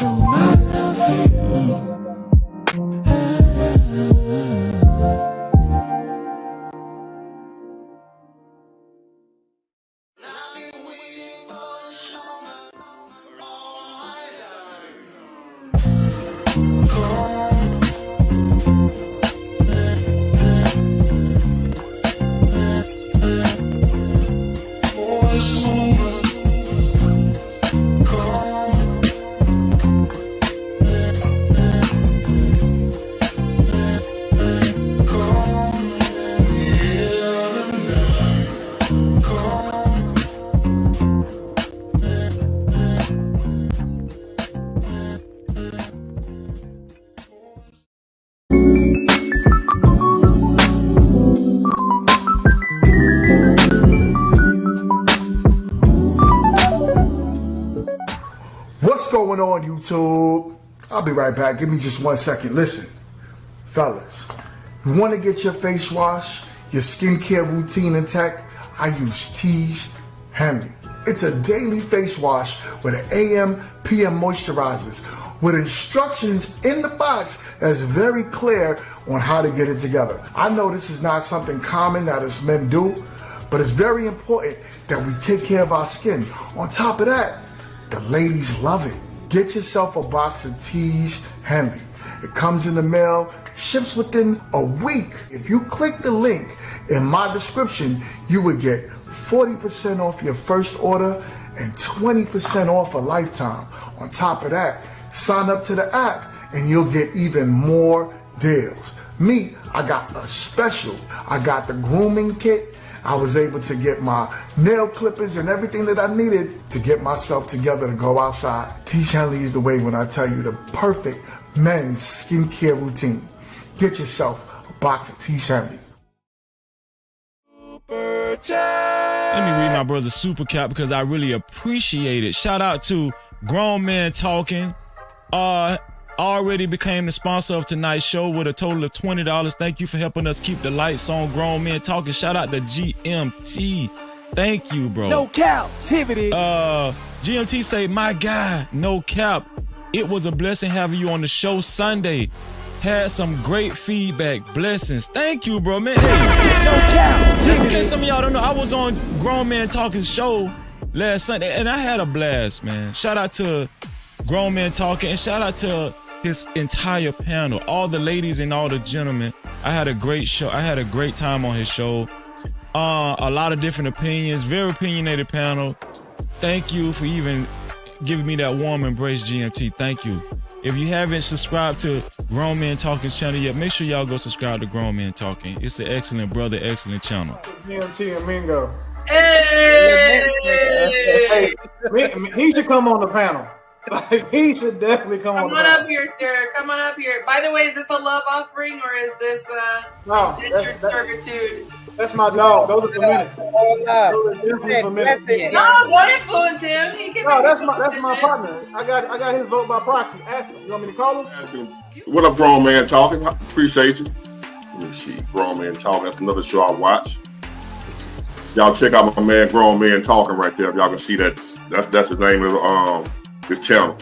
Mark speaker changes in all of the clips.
Speaker 1: show my love for you.
Speaker 2: What's going on, YouTube? I'll be right back. Give me just 1 second. Listen, fellas, you want to get your face wash, your skincare routine intact? I use Tiege Handy. It's a daily face wash with an AM, PM moisturizers with instructions in the box that's very clear on how to get it together. I know this is not something common that us men do, but it's very important that we take care of our skin. On top of that, the ladies love it. Get yourself a box of Tiege Handy. It comes in the mail, ships within a week. If you click the link in my description, you would get 40% off your first order and 20% off a lifetime. On top of that, sign up to the app and you'll get even more deals. Me, I got a special. I got the grooming kit. I was able to get my nail clippers and everything that I needed to get myself together to go outside. Tiege Handy is the way when I tell you the perfect men's skincare routine. Get yourself a box of Tiege Handy.
Speaker 3: Let me read my brother's super cap because I really appreciate it. Shout out to Grown Men Talking. Already became the sponsor of tonight's show with a total of $20. Thank you for helping us keep the lights on. Grown Men Talking. Shout out to GMT. Thank you, bro.
Speaker 4: No captivity.
Speaker 3: GMT say, my God, no cap. It was a blessing having you on the show Sunday. Had some great feedback. Blessings. Thank you, bro, man. Hey,
Speaker 4: no captivity.
Speaker 3: just in case some of y'all don't know, I was on Grown Man Talking's show last Sunday, and I had a blast, man. Shout out to Grown Men Talking, and shout out to his entire panel, all the ladies and all the gentlemen. I had a great show. I had a great time on his show. A lot of different opinions, very opinionated panel. Thank you for even giving me that warm embrace, GMT. Thank you. If you haven't subscribed to Grown Men Talking's channel yet, make sure y'all go subscribe to Grown Men Talking. It's an excellent brother, excellent channel.
Speaker 5: GMT and Mingo.
Speaker 6: Hey!
Speaker 5: Hey, he should come on the panel. Like, he should definitely come on the panel.
Speaker 6: Come on up here, sir. Come on up here. By the way, is this a love offering or is this
Speaker 5: No,
Speaker 6: indentured servitude?
Speaker 5: that's my dog. Those are for minutes.
Speaker 7: All love.
Speaker 5: Those are definitely for minutes.
Speaker 6: No, don't influence him. He can
Speaker 5: No,
Speaker 6: make
Speaker 5: that's
Speaker 6: his
Speaker 5: my
Speaker 6: decision.
Speaker 5: partner. I got his vote by proxy. Ask him. You want me to call him?
Speaker 8: What up, Grown Man Talking? I appreciate you. Let me see. Grown Man Talking. That's another show I watch. Y'all check out my man Grown Man Talking right there. Y'all can see that. That's the name of this channel.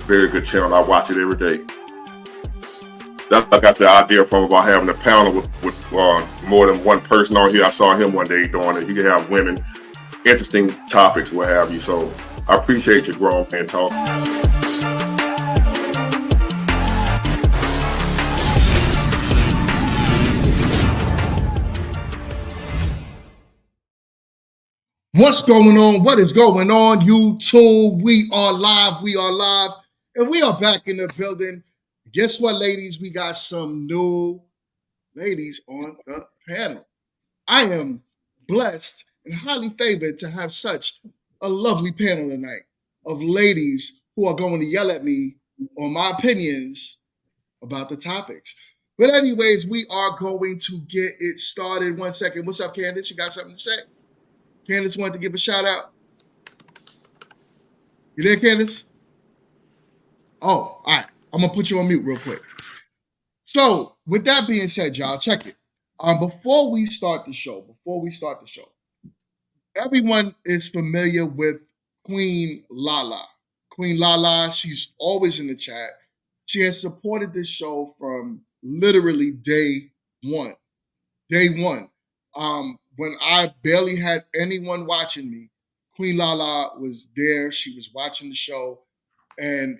Speaker 8: Very good channel. I watch it every day. I got the idea from about having a panel with more than one person on here. I saw him one day doing it. He could have women, interesting topics, what have you. So I appreciate you, Grown Man Talking.
Speaker 2: What's going on? What is going on, YouTube? We are live. And we are back in the building. Guess what, ladies? We got some new ladies on the panel. I am blessed and highly favored to have such a lovely panel tonight of ladies who are going to yell at me on my opinions about the topics. But anyways, we are going to get it started. 1 second. What's up, Candace? You got something to say? Candace wanted to give a shout out. You there, Candace? Oh, all right. I'm going to put you on mute real quick. So, with that being said, y'all, check it. Before we start the show, everyone is familiar with Queen Lala. Queen Lala, she's always in the chat. She has supported this show from literally day one. Day one. When I barely had anyone watching me, Queen Lala was there. She was watching the show and,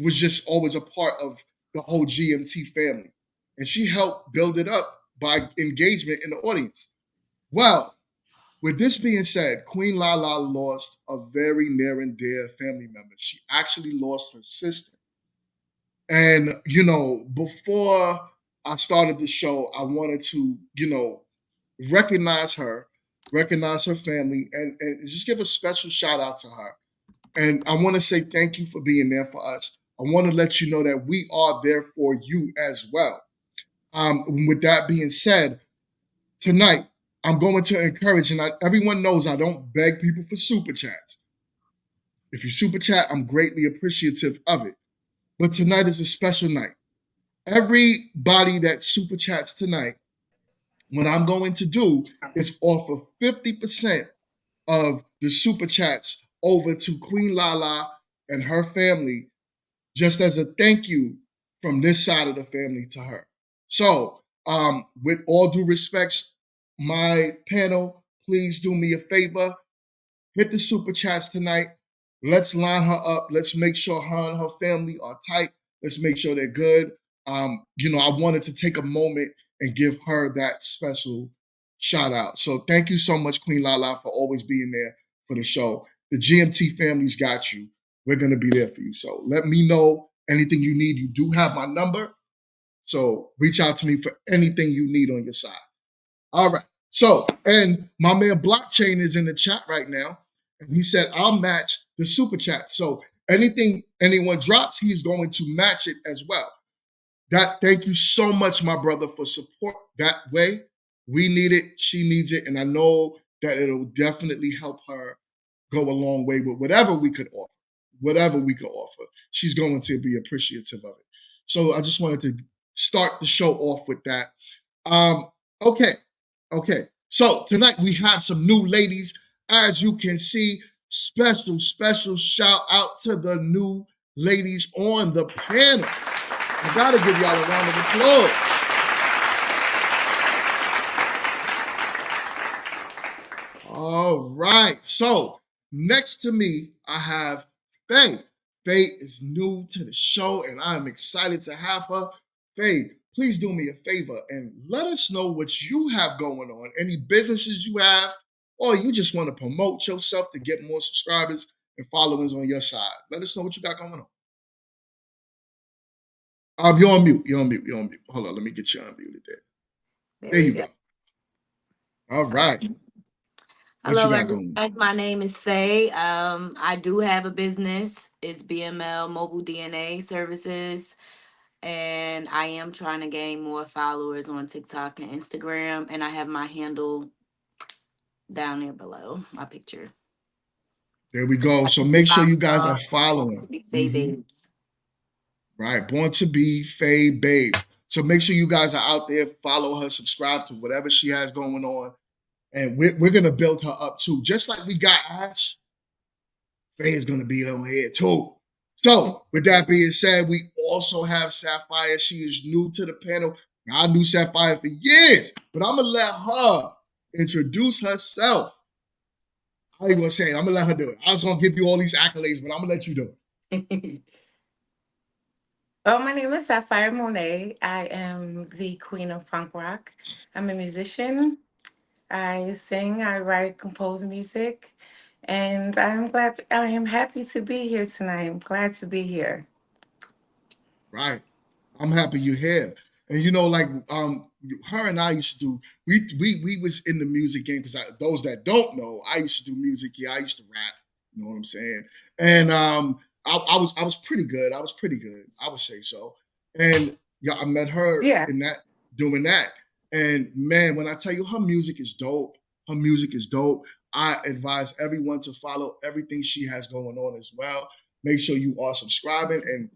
Speaker 2: was just always a part of the whole GMT family. And she helped build it up by engagement in the audience. Well, with this being said, Queen Lala lost a very near and dear family member. She actually lost her sister. And, before I started the show, I wanted to, recognize her family, and just give a special shout out to her. And I want to say thank you for being there for us. I want to let you know that we are there for you as well. With that being said, tonight, I'm going to encourage, and everyone knows I don't beg people for super chats. If you super chat, I'm greatly appreciative of it. But tonight is a special night. Everybody that super chats tonight, what I'm going to do is offer 50% of the super chats over to Queen Lala and her family, just as a thank you from this side of the family to her. So, with all due respects, my panel, please do me a favor. Hit the super chats tonight. Let's line her up. Let's make sure her and her family are tight. Let's make sure they're good. I wanted to take a moment and give her that special shout out. So thank you so much, Queen Lala, for always being there for the show. The GMT family's got you. We're going to be there for you. So let me know anything you need. You do have my number. So reach out to me for anything you need on your side. All right. So, and my man Blockchain is in the chat right now. And he said, I'll match the super chat. So anything anyone drops, he's going to match it as well. Thank you so much, my brother, for support that way. We need it. She needs it. And I know that it'll definitely help her go a long way with whatever we could offer. Whatever we could offer, she's going to be appreciative of it. So I just wanted to start the show off with that. Okay. So tonight we have some new ladies. As you can see, special shout out to the new ladies on the panel. I gotta give y'all a round of applause. All right. So next to me, I have Faye. Faye is new to the show, and I'm excited to have her. Faye, please do me a favor and let us know what you have going on. Any businesses you have, or you just want to promote yourself to get more subscribers and followers on your side. Let us know what you got going on. You're on mute. Hold on, let me get you unmuted there. There you go. All right.
Speaker 7: Hello, everyone. My name is Faye. I do have a business. It's BML Mobile DNA Services. And I am trying to gain more followers on TikTok and Instagram. And I have my handle down there below my picture.
Speaker 2: There we go. So make sure you guys are following.
Speaker 7: To be Faye Babes.
Speaker 2: Right. Born to be Faye Babes. So make sure you guys are out there, follow her, subscribe to whatever she has going on. And we're going to build her up too. Just like we got Ash, Faye is going to be on here too. So with that being said, we also have Sapphire. She is new to the panel. Now, I knew Sapphire for years, but I'm going to let her introduce herself. I ain't going to say it. I'm going to let her do it. I was going to give you all these accolades, but I'm going to let you do it.
Speaker 9: Oh, my name is Sapphire Monet. I am the queen of funk rock. I'm a musician. I sing, I write, compose music, and I am happy to be here tonight. I'm glad to be here.
Speaker 2: Right. I'm happy you're here. And her and I used to do, we was in the music game, because those that don't know, I used to do music. Yeah, I used to rap. You know what I'm saying? And I was pretty good. I would say so. And yeah, I met her doing that. And man, when I tell you her music is dope, I advise everyone to follow everything she has going on as well. Make sure you are subscribing and,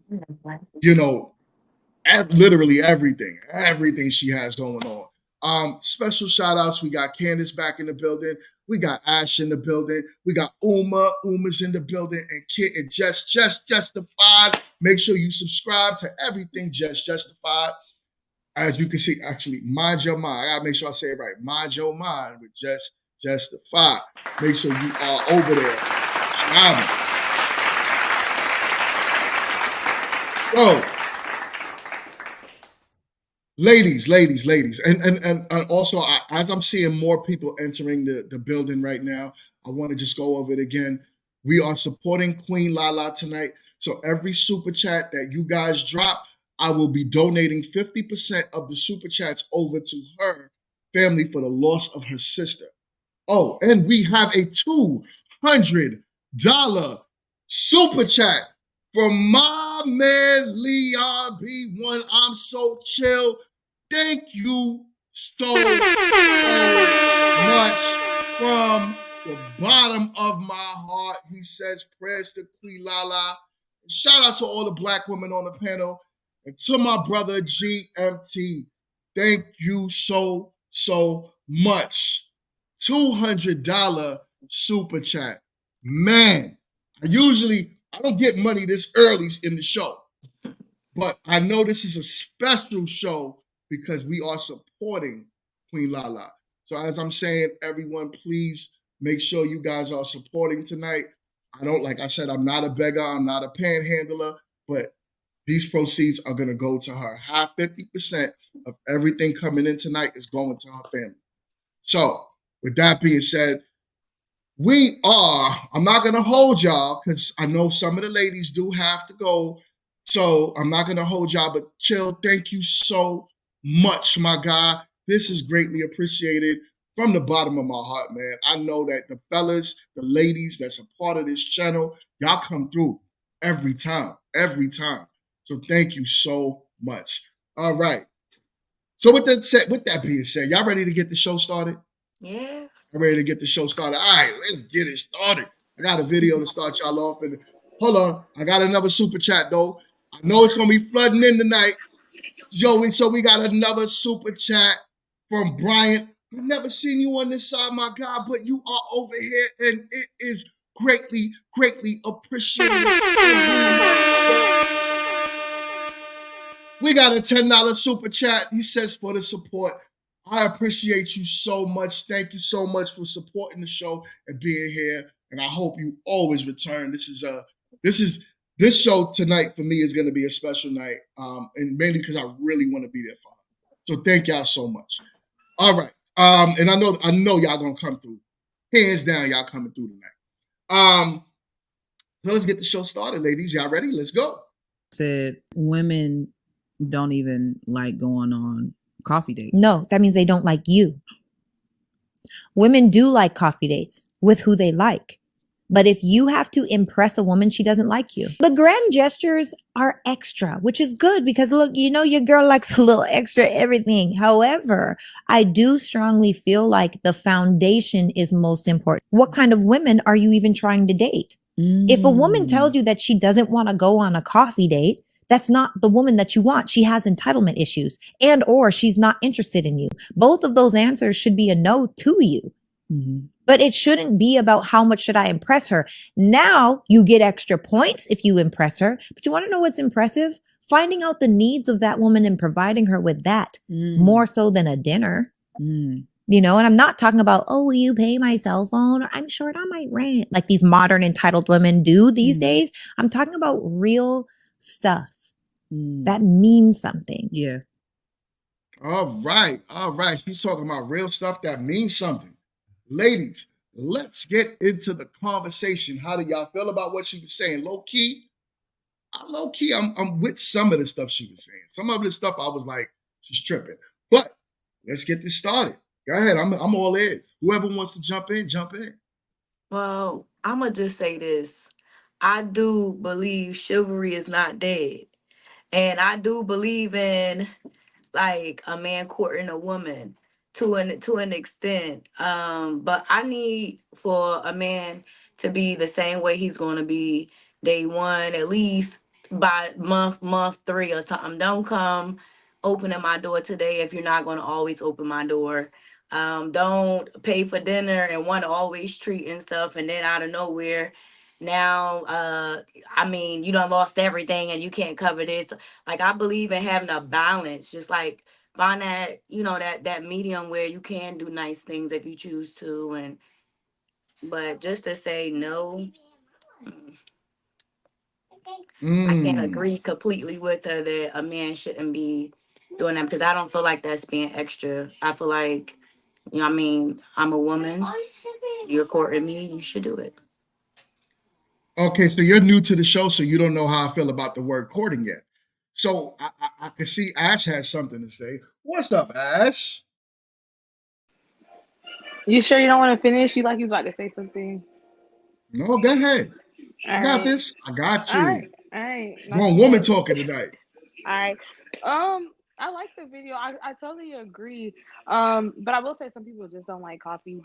Speaker 2: literally everything she has going on. Special shout outs. We got Candace back in the building. We got Ash in the building. We got Uma. Uma's in the building. And Kit and Just Justified. Make sure you subscribe to everything Just Justified. As you can see, actually, Mind Your Mind. I gotta make sure I say it right. Mind Your Mind with Just Justified. Make sure you are over there. So, ladies, and also as I'm seeing more people entering the building right now, I want to just go over it again. We are supporting Queen Lala tonight. So every super chat that you guys drop, I will be donating 50% of the super chats over to her family for the loss of her sister. Oh, and we have a $200 super chat from my man Leon B1. I'm so chill. Thank you so much from the bottom of my heart. He says prayers to Queen Lala. Shout out to all the Black women on the panel. And to my brother GMT, thank you so much. $200 super chat. Man, I don't get money this early in the show, but I know this is a special show because we are supporting Queen Lala. So as I'm saying, everyone, please make sure you guys are supporting tonight. Like I said, I'm not a beggar, I'm not a panhandler, but these proceeds are going to go to her. 50% of everything coming in tonight is going to her family. So with that being said, I'm not going to hold y'all because I know some of the ladies do have to go. So I'm not going to hold y'all, but chill. Thank you so much, my guy. This is greatly appreciated from the bottom of my heart, man. I know that the fellas, the ladies that's a part of this channel, y'all come through every time. So thank you so much. All right. So with that being said, y'all ready to get the show started?
Speaker 7: Yeah.
Speaker 2: I'm ready to get the show started. All right, let's get it started. I got a video to start y'all off. And hold on, I got another super chat though. I know it's gonna be flooding in tonight. So we got another super chat from Bryant. I've never seen you on this side, my guy, but you are over here, and it is greatly appreciated. We got a $10 super chat. He says for the support. I appreciate you so much. Thank you so much for supporting the show and being here. And I hope you always return. This show tonight for me is going to be a special night, and mainly because I really want to be there for her. So thank y'all so much. All right, and I know y'all gonna come through. Hands down, y'all coming through tonight. So let's get the show started, ladies. Y'all ready? Let's go.
Speaker 10: Said women don't even like going on coffee dates.
Speaker 11: No, that means they don't like you. Women do like coffee dates with who they like. But if you have to impress a woman, she doesn't like you. The grand gestures are extra, which is good because look, your girl likes a little extra everything. However, I do strongly feel like the foundation is most important. What kind of women are you even trying to date? If a woman tells you that she doesn't want to go on a coffee date, that's not the woman that you want. She has entitlement issues or she's not interested in you. Both of those answers should be a no to you. But it shouldn't be about how much should I impress her. Now you get extra points if you impress her. But you want to know what's impressive? Finding out the needs of that woman and providing her with that more so than a dinner. And I'm not talking about, will you pay my cell phone? Or I'm short on my rent. Like these modern entitled women do these days. I'm talking about real stuff that means something.
Speaker 10: Yeah.
Speaker 2: All right. She's talking about real stuff that means something. Ladies, let's get into the conversation. How do y'all feel about what she was saying? Low key, I'm with some of the stuff she was saying. Some of the stuff I was like, she's tripping. But let's get this started. Go ahead. I'm all ears. Whoever wants to jump in, jump in.
Speaker 7: Well, I'm going to just say this. I do believe chivalry is not dead. And I do believe in like a man courting a woman to an extent. But I need for a man to be the same way he's going to be day one, at least by month 3 or something. Don't come opening my door today if you're not going to always open my door Don't pay for dinner and want to always treat and stuff, and then out of nowhere, now I mean, you done lost everything and you can't cover this. Like, I believe in having a balance, just like find that, that medium where you can do nice things if you choose to, and but just to say no, I can't agree completely with her that a man shouldn't be doing that, because I don't feel like that's being extra. I feel like, I mean, I'm a woman. You're courting me, you should do it.
Speaker 2: Okay, so you're new to the show, so you don't know how I feel about the word courting yet. So I can see Ash has something to say. What's up, Ash?
Speaker 12: You sure you don't want to finish? You like he's about to say something.
Speaker 2: No, go ahead.
Speaker 12: All
Speaker 2: I got
Speaker 12: right.
Speaker 2: this. I got you.
Speaker 12: All right.
Speaker 2: One woman talking tonight.
Speaker 12: All right. I like the video. I totally agree. But I will say some people just don't like coffee.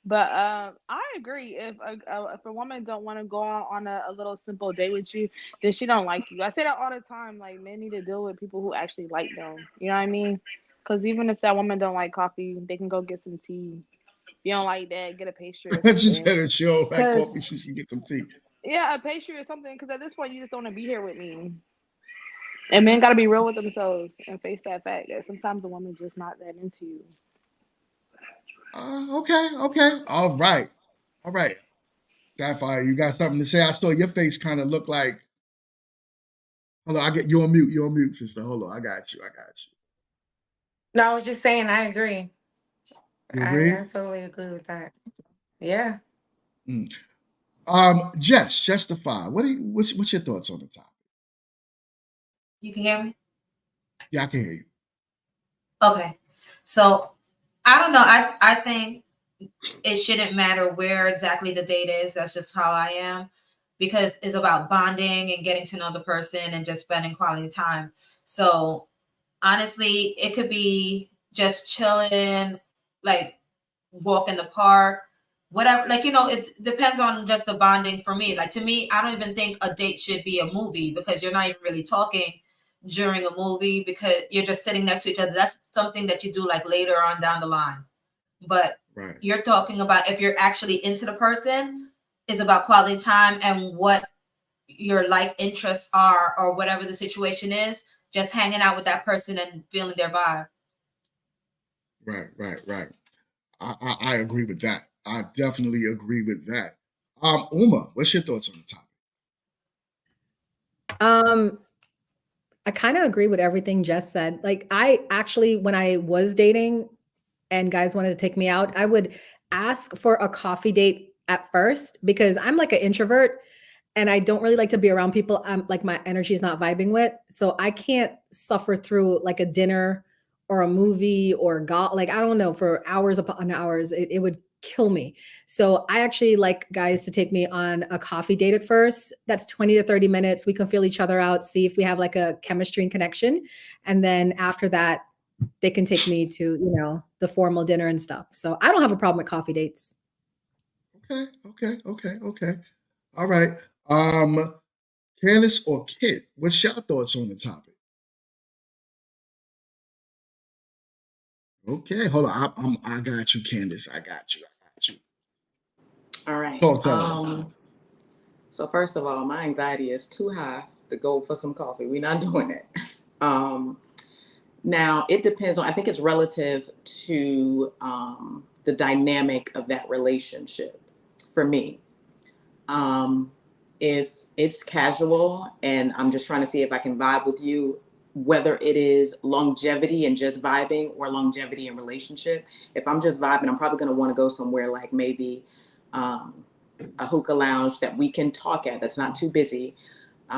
Speaker 12: But I agree. If a woman don't want to go out on a little simple date with you, then she don't like you. I say that all the time. Like, men need to deal with people who actually like them. You know what I mean? Because even if that woman don't like coffee, they can go get some tea. If you don't like that, get a pastry or something.
Speaker 2: She said if she don't like coffee, she should get some tea.
Speaker 12: Yeah, a pastry or something. Because at this point, you just don't want to be here with me. And men got to be real with themselves and face that fact that sometimes a woman's just not that into you.
Speaker 2: Okay. All right. Sapphire, you got something to say? I saw your face kind of look like. Hold on, you on mute, sister. Hold on, I got you.
Speaker 9: No, I was just saying I agree.
Speaker 2: You agree?
Speaker 9: I totally agree with that. Yeah.
Speaker 2: Jess, Justify. What's your thoughts on the topic?
Speaker 13: You can hear me?
Speaker 2: Yeah, I can hear you.
Speaker 13: Okay. So I don't know. I think it shouldn't matter where exactly the date is. That's just how I am, because it's about bonding and getting to know the person and just spending quality time. So honestly, it could be just chilling, like walk in the park, whatever. Like, it depends on just the bonding for me. Like, to me, I don't even think a date should be a movie, because you're not even really talking during a movie, because you're just sitting next to each other. That's something that you do like later on down the line. But
Speaker 2: right.
Speaker 13: You're talking about if you're actually into the person, it's about quality time and what your interests are, or whatever the situation is, just hanging out with that person and feeling their vibe.
Speaker 2: Right. I agree with that. I definitely agree with that. Uma, what's your thoughts on the
Speaker 14: topic? I kind of agree with everything Jess said. Like, I actually, when I was dating and guys wanted to take me out, I would ask for a coffee date at first, because I'm like an introvert and I don't really like to be around people I'm like my energy is not vibing with. So I can't suffer through like a dinner or a movie or like, I don't know, for hours upon hours. It would kill me. So I actually like guys to take me on a coffee date at first. That's 20 to 30 minutes. We can feel each other out, see if we have like a chemistry and connection. And then after that, they can take me to, the formal dinner and stuff. So I don't have a problem with coffee dates.
Speaker 2: Okay. All right. Candace or Kit, what's your thoughts on the topic? Okay, hold on. I got you, Candace. I got you.
Speaker 15: All right.
Speaker 2: Talk us.
Speaker 15: So first of all, my anxiety is too high to go for some coffee. We're not doing it. Now, it depends on, I think it's relative to the dynamic of that relationship for me. If it's casual and I'm just trying to see if I can vibe with you, whether it is longevity and just vibing or longevity and relationship, if I'm just vibing, I'm probably going to want to go somewhere like maybe a hookah lounge that we can talk at, that's not too busy.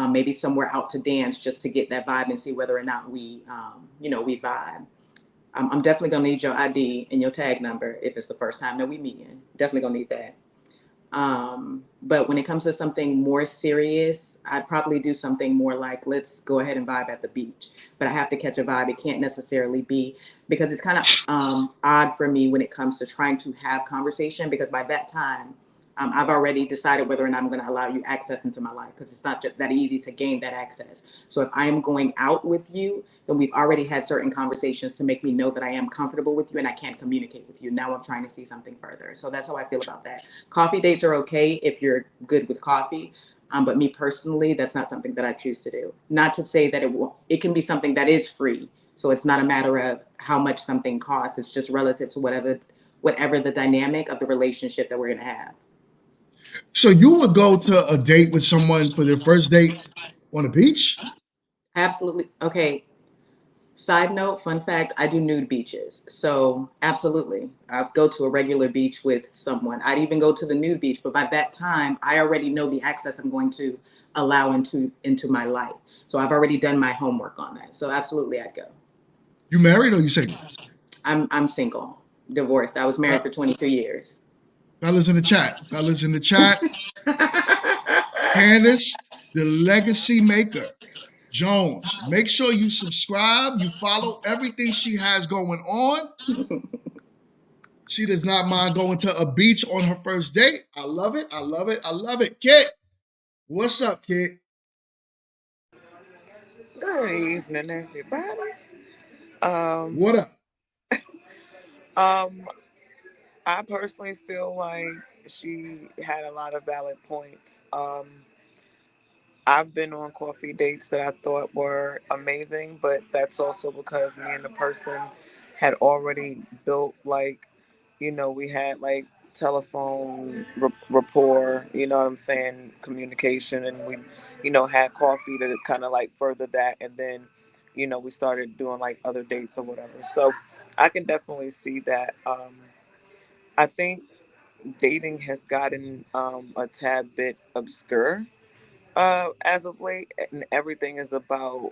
Speaker 15: Maybe somewhere out to dance just to get that vibe and see whether or not we vibe. I'm definitely gonna need your ID and your tag number if it's the first time that we meeting. Definitely gonna need that. But when it comes to something more serious, I'd probably do something more like, let's go ahead and vibe at the beach. But I have to catch a vibe. It can't necessarily be, because it's kind of odd for me when it comes to trying to have conversation, because by that time, I've already decided whether or not I'm going to allow you access into my life, because it's not just that easy to gain that access. So if I am going out with you, then we've already had certain conversations to make me know that I am comfortable with you and I can't communicate with you. Now I'm trying to see something further. So that's how I feel about that. Coffee dates are okay if you're good with coffee. But me personally, that's not something that I choose to do. Not to say that it can be something that is free. So it's not a matter of how much something costs. It's just relative to whatever the dynamic of the relationship that we're going to have.
Speaker 2: So you would go to a date with someone for their first date on the beach?
Speaker 15: Absolutely. Okay. Side note, fun fact, I do nude beaches. So absolutely. I'll go to a regular beach with someone. I'd even go to the nude beach, but by that time, I already know the access I'm going to allow into my life. So I've already done my homework on that. So absolutely, I'd go.
Speaker 2: You married or you single?
Speaker 15: I'm single, divorced. I was married for 22 years.
Speaker 2: Fellas in the chat. Candace, the legacy maker. Jones, make sure you subscribe, you follow everything she has going on. She does not mind going to a beach on her first date. I love it. I love it. I love it. Kit, what's up, Kit?
Speaker 16: Good evening, everybody.
Speaker 2: What
Speaker 16: up? I personally feel like she had a lot of valid points. I've been on coffee dates that I thought were amazing, but that's also because me and the person had already built, like, we had like telephone rapport, you know what I'm saying, communication, and we, had coffee to kind of like further that, and then, we started doing like other dates or whatever. So I can definitely see that. I think dating has gotten a tad bit obscure as of late, and everything is about.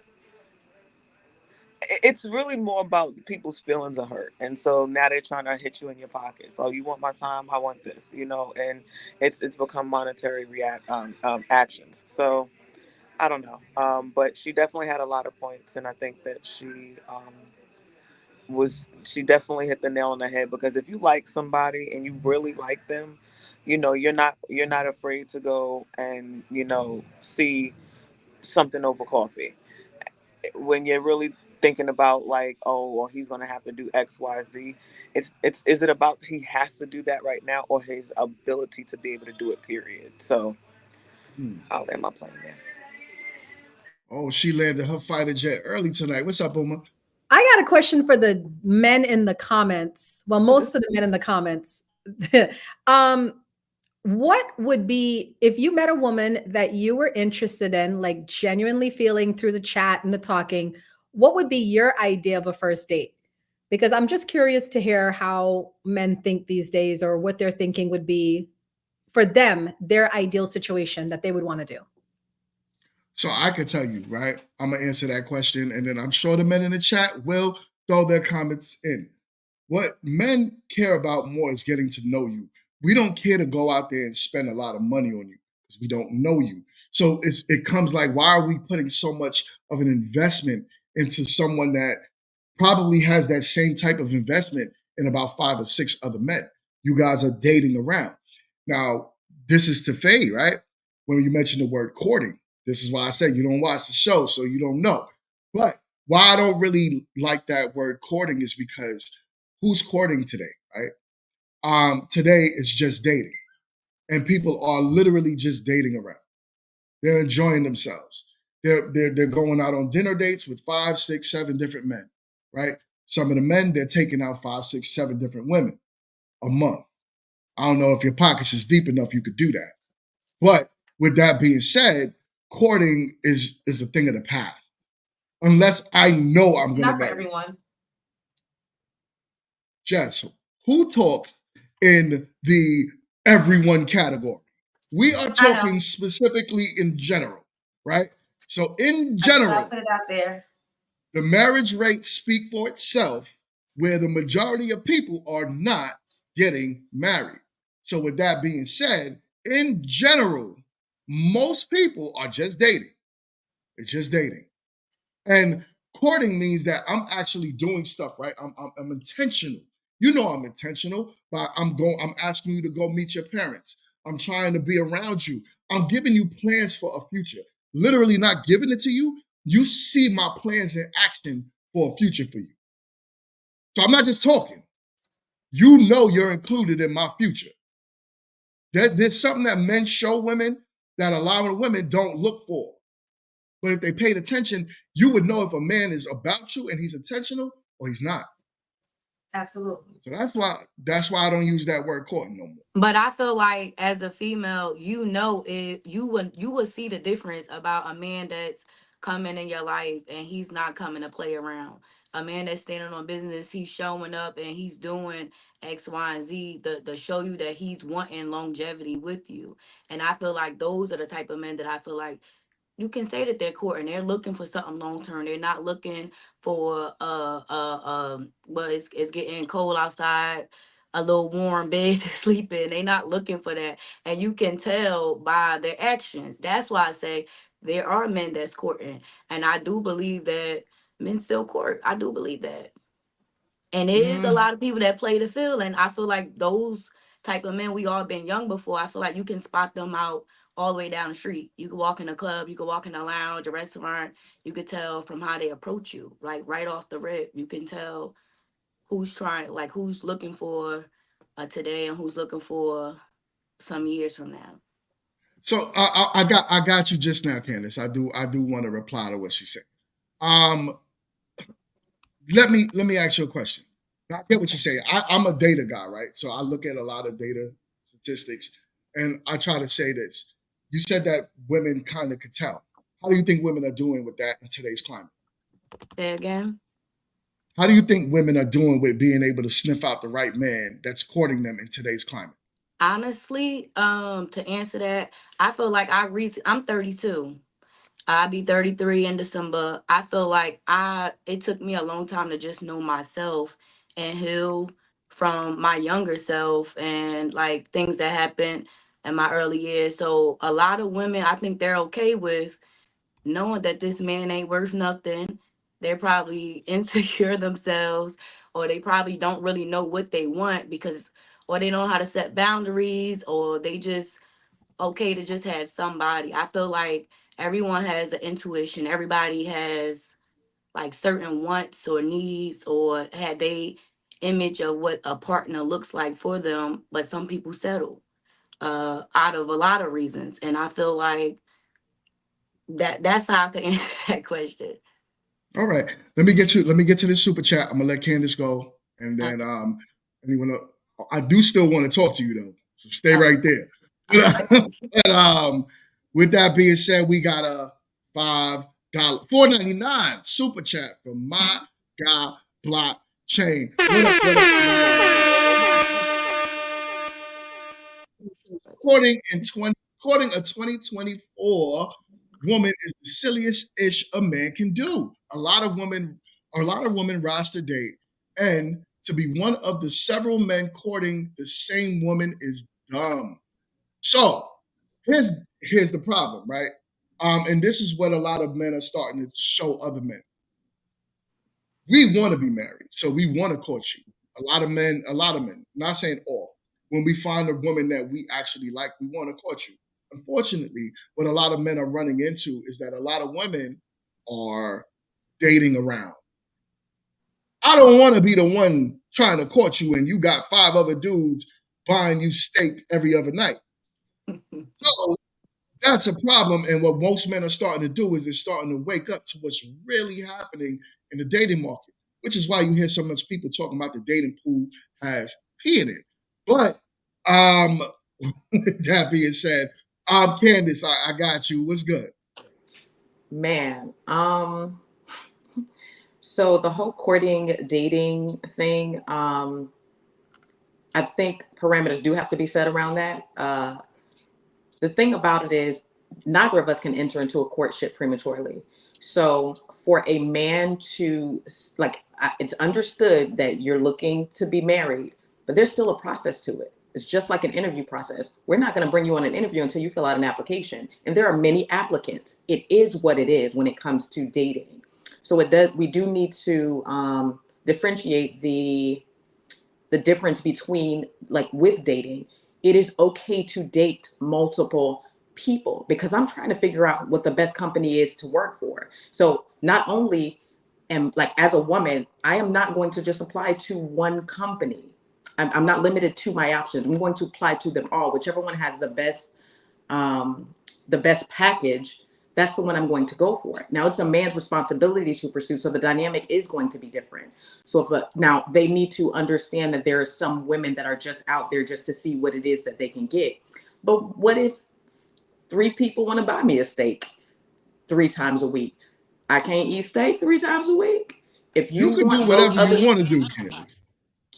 Speaker 16: It's really more about people's feelings are hurt, and so now they're trying to hit you in your pockets. Oh, you want my time? I want this, and it's become monetary actions. So I don't know, but she definitely had a lot of points, and I think that she definitely hit the nail on the head, because if you like somebody and you really like them, you're not afraid to go and see something over coffee when you're really thinking about like, oh, well, he's gonna have to do XYZ. Is it about he has to do that right now, or his ability to be able to do it, period? So I'll end my plane there.
Speaker 2: Oh, she landed her fighter jet early tonight. What's up, Uma?
Speaker 14: I got a question for the men in the comments. Well, most of the men in the comments. What would be, if you met a woman that you were interested in, like genuinely feeling through the chat and the talking, what would be your idea of a first date? Because I'm just curious to hear how men think these days, or what they're thinking would be for them, their ideal situation that they would want to do.
Speaker 2: So I could tell you, right? I'm going to answer that question, and then I'm sure the men in the chat will throw their comments in. What men care about more is getting to know you. We don't care to go out there and spend a lot of money on you because we don't know you. So it comes like, why are we putting so much of an investment into someone that probably has that same type of investment in about 5 or 6 other men? You guys are dating around. Now, this is to Faye, right? When you mentioned the word courting, this is why I said you don't watch the show, so you don't know. But why I don't really like that word courting is because who's courting today, right? Today it's just dating, and people are literally just dating around. They're enjoying themselves. They're going out on dinner dates with 5, 6, 7 different men, right? Some of the men, they're taking out 5, 6, 7 different women a month. I don't know if your pockets is deep enough you could do that. But with that being said, courting is a thing of the past. Unless I know I'm going to.
Speaker 13: Not for everyone.
Speaker 2: Jess, who talks in the everyone category? We are talking specifically in general, right? So in general,
Speaker 13: I'll put it out there.
Speaker 2: The marriage rates speak for itself, where the majority of people are not getting married. So with that being said, in general, most people are just dating. It's just dating. And courting means that I'm actually doing stuff, right? I'm intentional. You know I'm intentional, but I'm asking you to go meet your parents. I'm trying to be around you. I'm giving you plans for a future. Literally not giving it to you. You see my plans in action for a future for you. So I'm not just talking. You know you're included in my future. There's something that men show women that a lot of women don't look for. But if they paid attention, you would know if a man is about you and he's intentional or he's not.
Speaker 13: Absolutely.
Speaker 2: So that's why I don't use that word courting no more.
Speaker 7: But I feel like as a female, if you would see the difference about a man that's coming in your life and he's not coming to play around. A man that's standing on business, he's showing up and he's doing X, Y, and Z to show you that he's wanting longevity with you. And I feel like those are the type of men that I feel like you can say that they're courting. They're looking for something long term. They're not looking for well, it's getting cold outside, a little warm bed to sleep in. They're not looking for that, and you can tell by their actions. That's why I say there are men that's courting, and I do believe that men still court. I do believe that, and it is a lot of people that play the field, and I feel like those type of men, we all been young before. I feel like you can spot them out all the way down the street. You can walk in a club, you can walk in a lounge, a restaurant. You could tell from how they approach you, like right off the rip. You can tell who's looking for today and who's looking for some years from now.
Speaker 2: So I got you just now, Candace. I do want to reply to what she said. Let me ask you a question. I get what you're saying. I'm a data guy, right? So I look at a lot of data statistics, and I try to say this. You said that women kind of could tell. How do you think women are doing with that in today's climate?
Speaker 7: Say again?
Speaker 2: How do you think women are doing with being able to sniff out the right man that's courting them in today's climate?
Speaker 7: Honestly, to answer that, I feel like I'm 32. I'll be 33 in December. I feel like it took me a long time to just know myself and heal from my younger self and like things that happened in my early years. So a lot of women, I think they're okay with knowing that this man ain't worth nothing. They're probably insecure themselves, or they probably don't really know what they want or they don't know how to set boundaries, or they just okay to just have somebody. I feel like everyone has an intuition. Everybody has like certain wants or needs or had they image of what a partner looks like for them, but some people settle out of a lot of reasons. And I feel like that's how I can answer that question.
Speaker 2: All right. Let me get to this super chat. I'm gonna let Candace go. And then I do still want to talk to you though. So stay right there. But, with that being said, we got a $5 $4.99 super chat from my guy Blockchain. According a 2024 woman is the silliest ish a man can do. A lot of women rise to date, and to be one of the several men courting the same woman is dumb. So here's the problem, right? And this is what a lot of men are starting to show other men. We want to be married, so we want to court you. A lot of men, not saying all. When we find a woman that we actually like, we want to court you. Unfortunately, what a lot of men are running into is that a lot of women are dating around. I don't want to be the one trying to court you and you got 5 other dudes buying you steak every other night. So that's a problem. And what most men are starting to do is they're starting to wake up to what's really happening in the dating market, which is why you hear so much people talking about the dating pool has pee in it. But with that being said, Candace, I got you. What's good?
Speaker 15: Man, so the whole courting, dating thing, I think parameters do have to be set around that. The thing about it is neither of us can enter into a courtship prematurely. So for a man to, it's understood that you're looking to be married, but there's still a process to it. It's just like an interview process. We're not going to bring you on an interview until you fill out an application. And there are many applicants. It is what it is when it comes to dating. So we do need to differentiate the difference between, like with dating, it is okay to date multiple people, because I'm trying to figure out what the best company is to work for. So not only am, like, as a woman, I am not going to just apply to one company. I'm not limited to my options. I'm going to apply to them all. Whichever one has the best package, that's the one I'm going to go for. Now, it's a man's responsibility to pursue, so the dynamic is going to be different. So now they need to understand that there are some women that are just out there just to see what it is that they can get. But what if 3 people want to buy me a steak 3 times a week? I can't eat steak 3 times a week. If you
Speaker 2: can do whatever you want to do, Candace.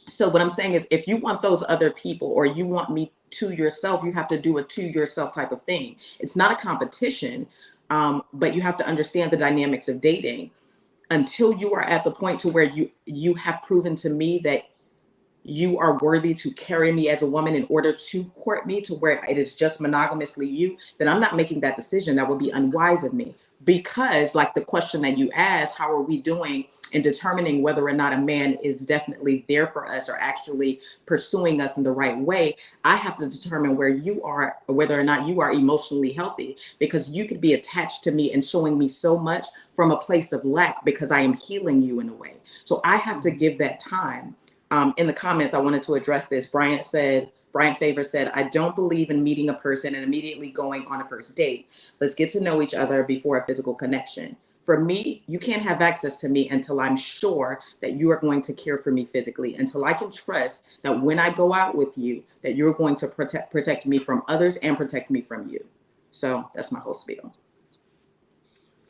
Speaker 15: So what I'm saying is, if you want those other people, or you want me to yourself, you have to do a to yourself type of thing. It's not a competition, but you have to understand the dynamics of dating. Until you are at the point to where you have proven to me that you are worthy to carry me as a woman in order to court me, to where it is just monogamously you, then I'm not making that decision. That would be unwise of me. Because, like the question that you asked, how are we doing in determining whether or not a man is definitely there for us or actually pursuing us in the right way? I have to determine where you are, or whether or not you are emotionally healthy, because you could be attached to me and showing me so much from a place of lack, because I am healing you in a way. So I have to give that time. In the comments, I wanted to address this. Brian Favor said, I don't believe in meeting a person and immediately going on a first date. Let's get to know each other before a physical connection. For me, you can't have access to me until I'm sure that you are going to care for me physically, until I can trust that when I go out with you, that you're going to protect me from others and protect me from you. So that's my whole spiel.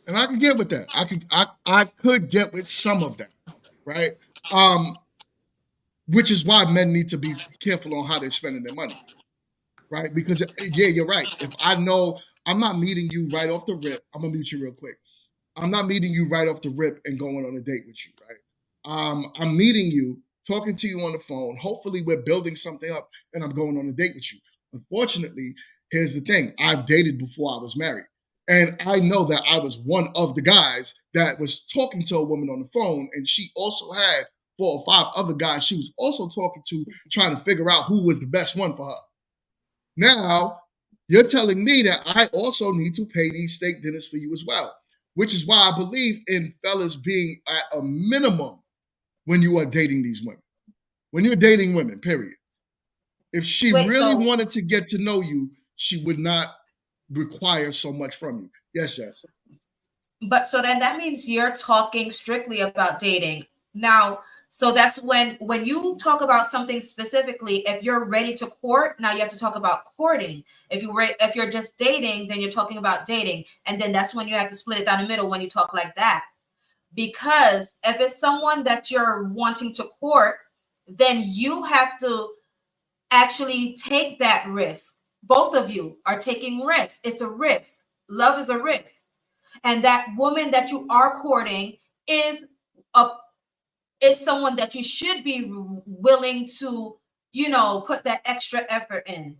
Speaker 2: And I can get with that. I could get with some of that, right? Which is why men need to be careful on how they're spending their money, right? Because, yeah, you're right. If I know I'm not meeting you right off the rip, I'm going to mute you real quick. I'm not meeting you right off the rip and going on a date with you, right? I'm meeting you, talking to you on the phone. Hopefully we're building something up and I'm going on a date with you. Unfortunately, here's the thing. I've dated before I was married. And I know that I was one of the guys that was talking to a woman on the phone, and she also had 4 or 5 other guys she was also talking to, trying to figure out who was the best one for her. Now, you're telling me that I also need to pay these steak dinners for you as well, which is why I believe in fellas being at a minimum when you are dating these women. When you're dating women, period. If she wanted to get to know you, she would not require so much from you. Yes, yes.
Speaker 13: But so then that means you're talking strictly about dating. Now, so that's when you talk about something specifically, if you're ready to court, now you have to talk about courting. If you're just dating, then you're talking about dating. And then that's when you have to split it down the middle when you talk like that. Because if it's someone that you're wanting to court, then you have to actually take that risk. Both of you are taking risks. It's a risk. Love is a risk. And that woman that you are courting is someone that you should be willing to, put that extra effort in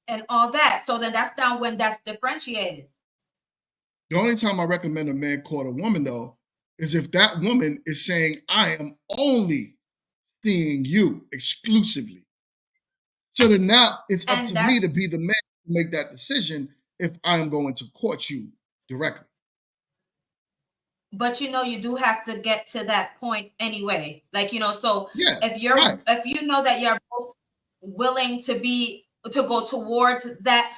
Speaker 13: and all that. So then that's down when that's differentiated.
Speaker 2: The only time I recommend a man court a woman, though, is if that woman is saying, I am only seeing you exclusively. So then now it's up to me to be the man to make that decision if I'm going to court you directly.
Speaker 13: But you do have to get to that point anyway. So
Speaker 2: yeah,
Speaker 13: if you know that you're both willing to go towards that,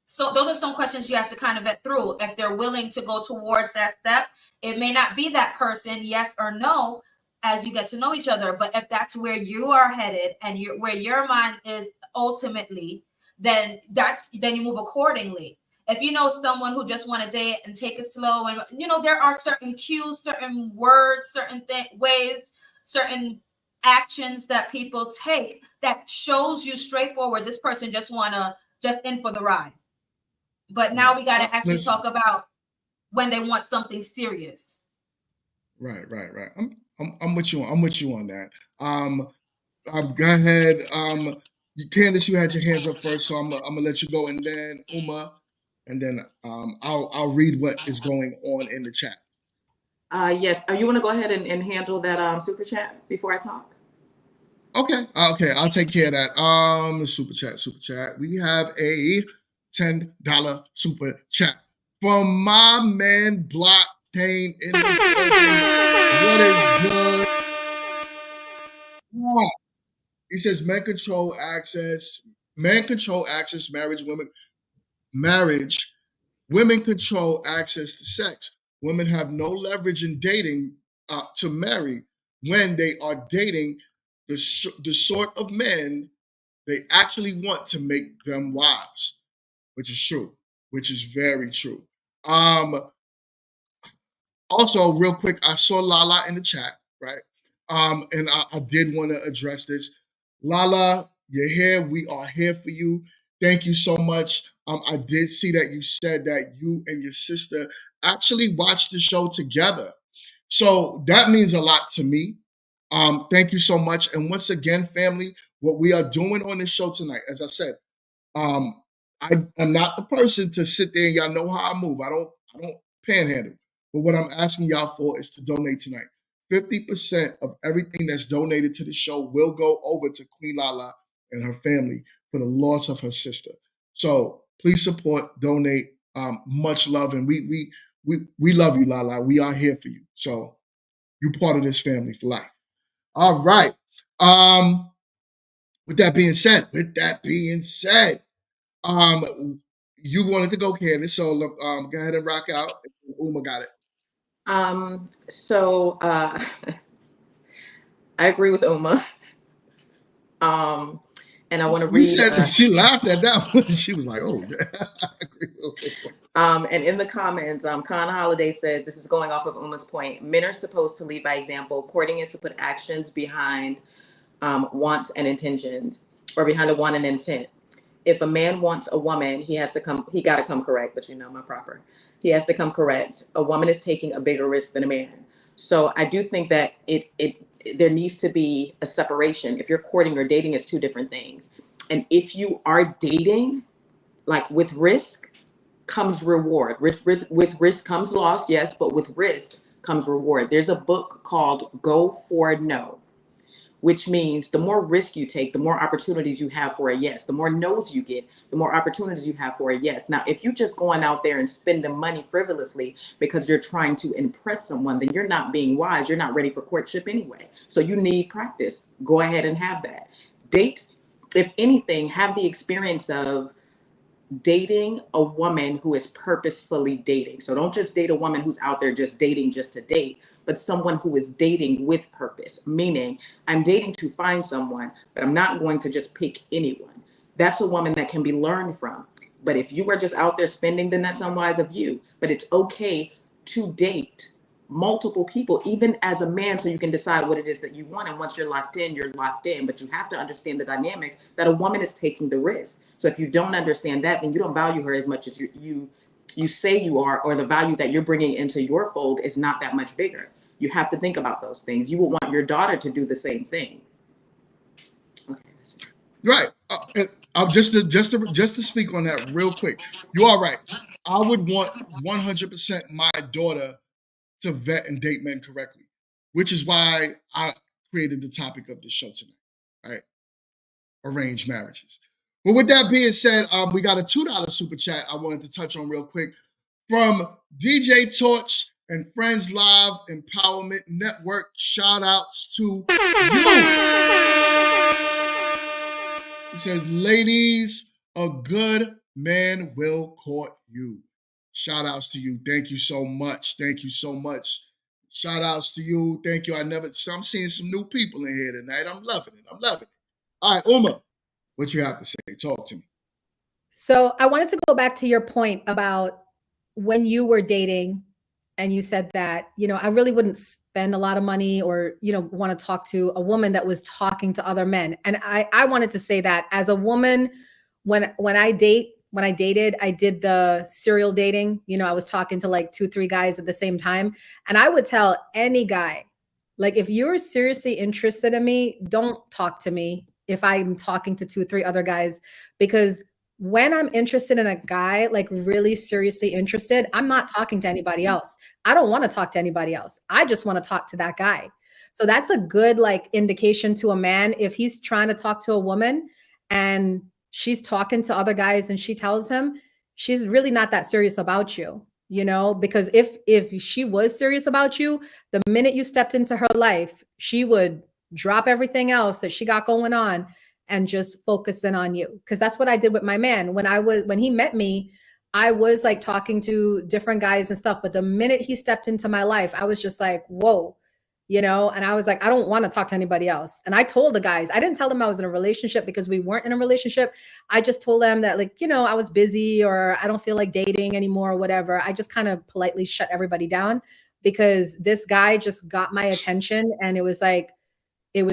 Speaker 13: so those are some questions you have to kind of vet through. If they're willing to go towards that step, it may not be that person, yes or no, as you get to know each other. But if that's where you are headed and where your mind is ultimately, then you move accordingly. If you know someone who just want to date and take it slow, and there are certain cues, certain words, certain ways, certain actions that people take that shows you straightforward, this person just in for the ride. But now we got to actually talk about when they want something serious.
Speaker 2: Right. I'm with you. I'm with you on that. Go ahead. Candace, you had your hands up first, so I'm gonna let you go, and then Uma. And then I'll read what is going on in the chat.
Speaker 15: Yes. You want to go ahead and handle that super chat before I talk?
Speaker 2: Okay, I'll take care of that. Super chat. We have a $10 super chat from my man Blockchain in the building. What is good? Yeah. He says men control access, marriage, women control access to sex. Women have no leverage in dating to marry when they are dating the sort of men they actually want to make them wives, which is true, which is very true. Also, real quick, I saw Lala in the chat, right? And I did want to address this. Lala, you're here. We are here for you. Thank you so much. I did see that you said that you and your sister actually watched the show together. So that means a lot to me. Thank you so much. And once again, family, what we are doing on this show tonight, as I said, I am not the person to sit there and y'all know how I move. I don't panhandle. But what I'm asking y'all for is to donate tonight. 50% of everything that's donated to the show will go over to Queen Lala and her family for the loss of her sister. So please support, donate. Much love, and we love you, Lala. We are here for you. So you're part of this family for life. All right. With that being said, you wanted to go, Candace, so go ahead and rock out. Uma got it.
Speaker 15: So I agree with Uma. And I want to read.
Speaker 2: She laughed at that one. She was like, "Oh, I agree with Uma."
Speaker 15: And in the comments, Con Holiday said, this is going off of Uma's point. Men are supposed to lead by example. Courting is to put actions behind wants and intentions, or behind a want and intent. If a man wants a woman, he got to come correct, but you know my proper. He has to come correct. A woman is taking a bigger risk than a man. So I do think that there needs to be a separation. If you're courting or dating, it's two different things. And if you are dating, like with risk comes reward. With risk comes loss, yes, but with risk comes reward. There's a book called Go for No, which means the more risk you take, the more opportunities you have for a yes. The more no's you get, the more opportunities you have for a yes. Now, if you're just going out there and spending money frivolously because you're trying to impress someone, then you're not being wise. You're not ready for courtship anyway. So you need practice. Go ahead and have that. Date, if anything, have the experience of dating a woman who is purposefully dating. So don't just date a woman who's out there just dating just to date, but someone who is dating with purpose, meaning I'm dating to find someone, but I'm not going to just pick anyone. That's a woman that can be learned from. But if you are just out there spending, then that's unwise of you. But it's okay to date multiple people, even as a man, so you can decide what it is that you want. And once you're locked in, you're locked in. But you have to understand the dynamics that a woman is taking the risk. So if you don't understand that, then you don't value her as much as you say you are, or the value that you're bringing into your fold is not that much bigger. You have to think about those things. You will want your daughter to do the same thing. Okay.
Speaker 2: Right. Just to speak on that real quick. You are right. I would want 100% my daughter to vet and date men correctly, which is why I created the topic of the show tonight, right? Arranged marriages. But with that being said, we got a $2 super chat I wanted to touch on real quick from DJ Torch and Friends Live Empowerment Network. Shout outs to you. He says, ladies, a good man will court you. Shout outs to you. Thank you so much. Thank you so much. Shout outs to you. Thank you. I'm seeing some new people in here tonight. I'm loving it. All right, Uma, what you have to say? Talk to me.
Speaker 14: So I wanted to go back to your point about when you were dating and you said that, I really wouldn't spend a lot of money or, want to talk to a woman that was talking to other men. And I wanted to say that as a woman, when I dated, I did the serial dating. I was talking to like 2-3 guys at the same time. And I would tell any guy, like, if you're seriously interested in me, don't talk to me if I'm talking to 2-3 other guys, because when I'm interested in a guy, like really seriously interested, I'm not talking to anybody else. I don't want to talk to anybody else. I just want to talk to that guy. So that's a good like indication to a man if he's trying to talk to a woman and she's talking to other guys and she tells him she's really not that serious about you, you know, because if she was serious about you, the minute you stepped into her life, she would drop everything else that she got going on and just focus in on you. Because that's what I did with my man. When he met me, I was like talking to different guys and stuff, but the minute he stepped into my life, I was just like, whoa, you know, and I was like, I don't want to talk to anybody else. And I told the guys, I didn't tell them I was in a relationship because we weren't in a relationship. I just told them that, like, you know, I was busy or I don't feel like dating anymore or whatever. I just kind of politely shut everybody down because this guy just got my attention and it was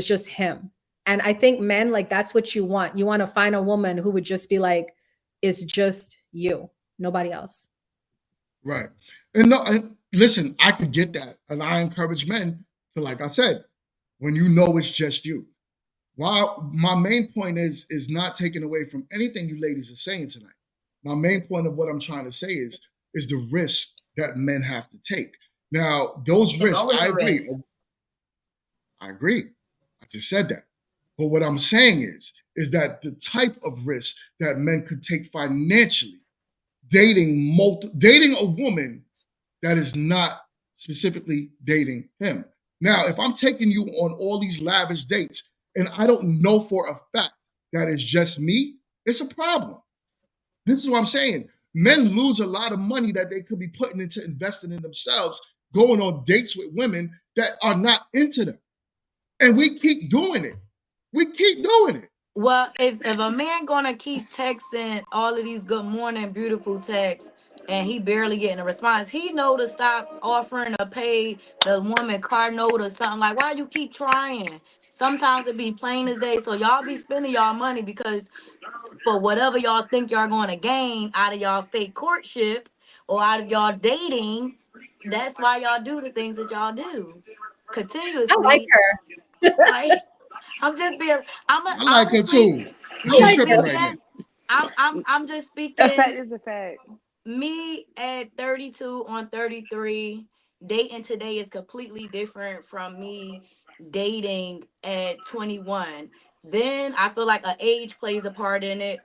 Speaker 14: just him. And I think men, like, that's what you want. You want to find a woman who would just be like, it's just you, nobody else.
Speaker 2: Right. And listen, I could get that. And I encourage men to, like I said, when you know it's just you. While my main point is not taken away from anything you ladies are saying tonight. My main point of what I'm trying to say is the risk that men have to take. Now, those risks, I agree.
Speaker 13: Risk.
Speaker 2: I agree. I just said that. But what I'm saying is that the type of risk that men could take financially, dating a woman that is not specifically dating him. Now, if I'm taking you on all these lavish dates and I don't know for a fact that it's just me, it's a problem. This is what I'm saying. Men lose a lot of money that they could be putting into investing in themselves, going on dates with women that are not into them. And we keep doing it. We keep doing it.
Speaker 7: Well, if a man gonna keep texting all of these good morning, beautiful texts, and he barely getting a response, he know to stop offering to pay the woman car note or something. Like, why you keep trying? Sometimes it be plain as day. So y'all be spending y'all money because for whatever y'all think y'all going to gain out of y'all fake courtship or out of y'all dating, that's why y'all do the things that y'all do continuously.
Speaker 14: I like her.
Speaker 7: Like, I'm just being.
Speaker 2: I like her too. She's tripping right now.
Speaker 7: I'm just speaking.
Speaker 12: A fact is a fact.
Speaker 7: Me at 32 on 33, dating today is completely different from me dating at 21. Then I feel like age plays a part in it.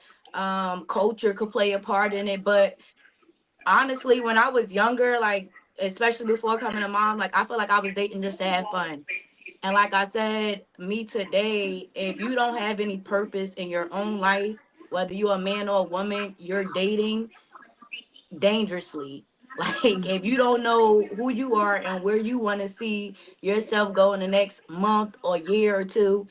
Speaker 7: Culture could play a part in it. But honestly, when I was younger, like especially before coming to mom, like I feel like I was dating just to have fun. And like I said, me today, if you don't have any purpose in your own life, whether you're a man or a woman, you're dating dangerously. Like if you don't know who you are and where you want to see yourself go in the next month or year or two,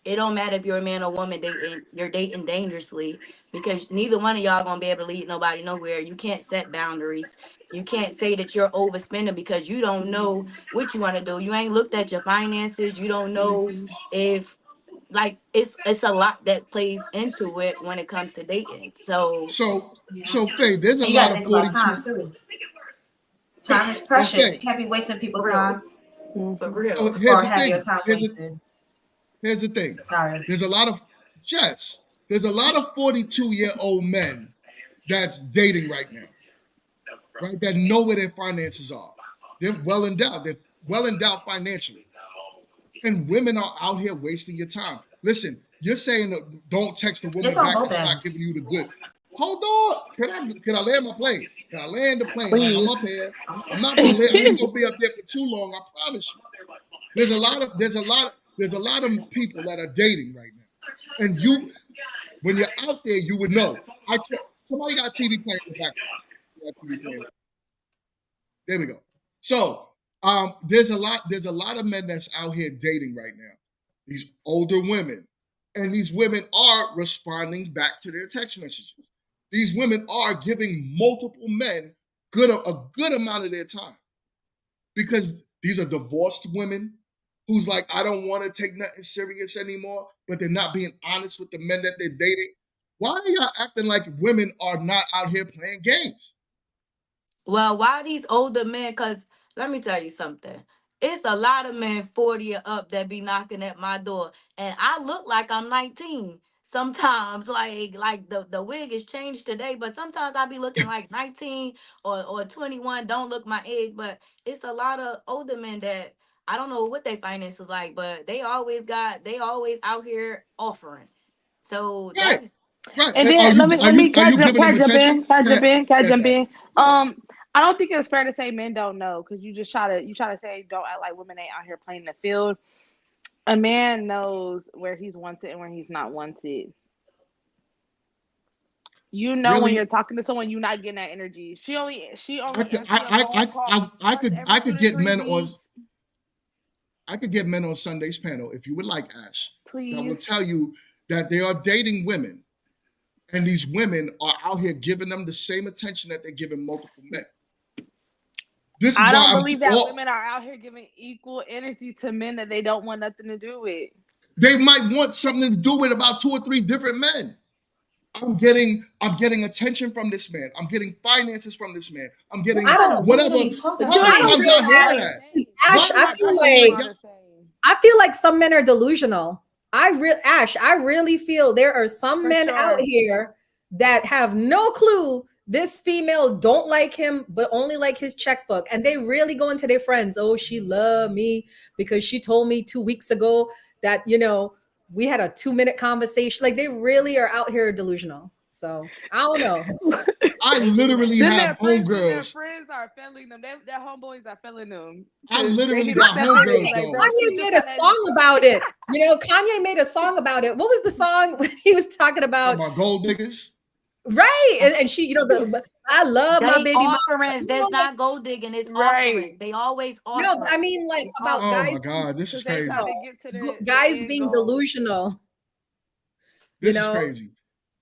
Speaker 7: it don't matter if you're a man or woman dating, you're dating dangerously because neither one of y'all gonna be able to lead nobody nowhere. You can't set boundaries. You can't say that you're overspending because you don't know what you want to do. You ain't looked at your finances. You don't know if like it's a lot that plays into it when it comes to dating. So
Speaker 2: Faye, there's a
Speaker 13: you
Speaker 2: lot
Speaker 13: gotta
Speaker 2: of
Speaker 13: think about
Speaker 2: 42.
Speaker 13: time too. Time is precious. You can't be wasting people's time.
Speaker 7: For real.
Speaker 2: So here's
Speaker 13: Or
Speaker 2: the
Speaker 13: have
Speaker 2: thing.
Speaker 13: your time wasted.
Speaker 2: Here's the thing.
Speaker 13: Sorry.
Speaker 2: There's a lot of 42-year-old men that's dating right now, right? That know where their finances are. They're well endowed. They're well endowed financially. And women are out here wasting your time. Listen, you're saying that don't text a woman
Speaker 13: It's on
Speaker 2: back
Speaker 13: both
Speaker 2: that's not
Speaker 13: ends.
Speaker 2: giving you the good. Hold on. Can I land my plane? Can I land the plane? Like, I'm up here. I'm not gonna I ain't gonna be up there for too long, I promise you. There's a lot of people that are dating right now. And when you're out there, you would know. Somebody got TV playing in the background. There we go. So there's a lot of men that's out here dating right now. These older women. And these women are responding back to their text messages. These women are giving multiple men a good amount of their time. Because these are divorced women who's like, I don't want to take nothing serious anymore, but they're not being honest with the men that they're dating. Why are y'all acting like women are not out here playing games?
Speaker 7: Well, why these older men? Because let me tell you something. It's a lot of men 40 or up that be knocking at my door. And I look like I'm 19. Sometimes, like the wig is changed today, but sometimes I be looking like 19 or 21. Don't look my age, but it's a lot of older men that I don't know what their finances like, but they always out here offering. So
Speaker 2: Right.
Speaker 7: that's
Speaker 2: Right.
Speaker 12: And
Speaker 2: Are
Speaker 12: then
Speaker 2: you
Speaker 12: let me
Speaker 2: are you giving them
Speaker 12: can I jump
Speaker 2: attention?
Speaker 12: in? Can I
Speaker 2: Go
Speaker 12: jump
Speaker 2: ahead.
Speaker 12: in? Can I
Speaker 2: Yes,
Speaker 12: jump
Speaker 2: sir.
Speaker 12: in? I don't think it's fair to say men don't know, because you try to say don't act like women ain't out here playing the field. A man knows where he's wanted and where he's not wanted. You know when
Speaker 2: Really?
Speaker 12: you're talking to someone, you're not getting that energy. She only
Speaker 2: I
Speaker 12: answers
Speaker 2: could,
Speaker 12: your phone call
Speaker 2: I
Speaker 12: once
Speaker 2: could,
Speaker 12: every 2 to
Speaker 2: get
Speaker 12: 3
Speaker 2: men on.
Speaker 12: weeks.
Speaker 2: I could get men on Sunday's panel if you would like, Ash. That will
Speaker 12: Please.
Speaker 2: tell you that they are dating women, and these women are out here giving them the same attention that they're giving multiple men. This is
Speaker 12: I
Speaker 2: why
Speaker 12: don't
Speaker 2: I'm
Speaker 12: believe that women are out here giving equal energy to men that they don't want nothing to do with.
Speaker 2: They might want something to do with about 2 or 3 different men. I'm getting attention from this man. I'm getting finances from this man. I'm getting whatever. Sometimes I hear that.
Speaker 14: Ash, I feel like some men are delusional. Ash, I really feel there are some men out here that have no clue this female don't like him, but only like his checkbook. And they really go into their friends. Oh, she loved me because she told me 2 weeks ago that, we had a 2-minute conversation. Like, they really are out here delusional. So I don't know.
Speaker 2: I literally have homegirls.
Speaker 12: Their friends are failing them. Their homeboys are failing them.
Speaker 2: I literally got homegirls though.
Speaker 14: Kanye made a song about it. Kanye made a song about it. What was the song when he was talking about
Speaker 2: gold diggers?
Speaker 14: Right. And she, I love my baby
Speaker 7: offerings. There's not gold digging, it's offering. They always offer.
Speaker 14: No, I mean like about guys.
Speaker 2: Oh my God, this is crazy.
Speaker 14: Guys being delusional.
Speaker 2: This is crazy.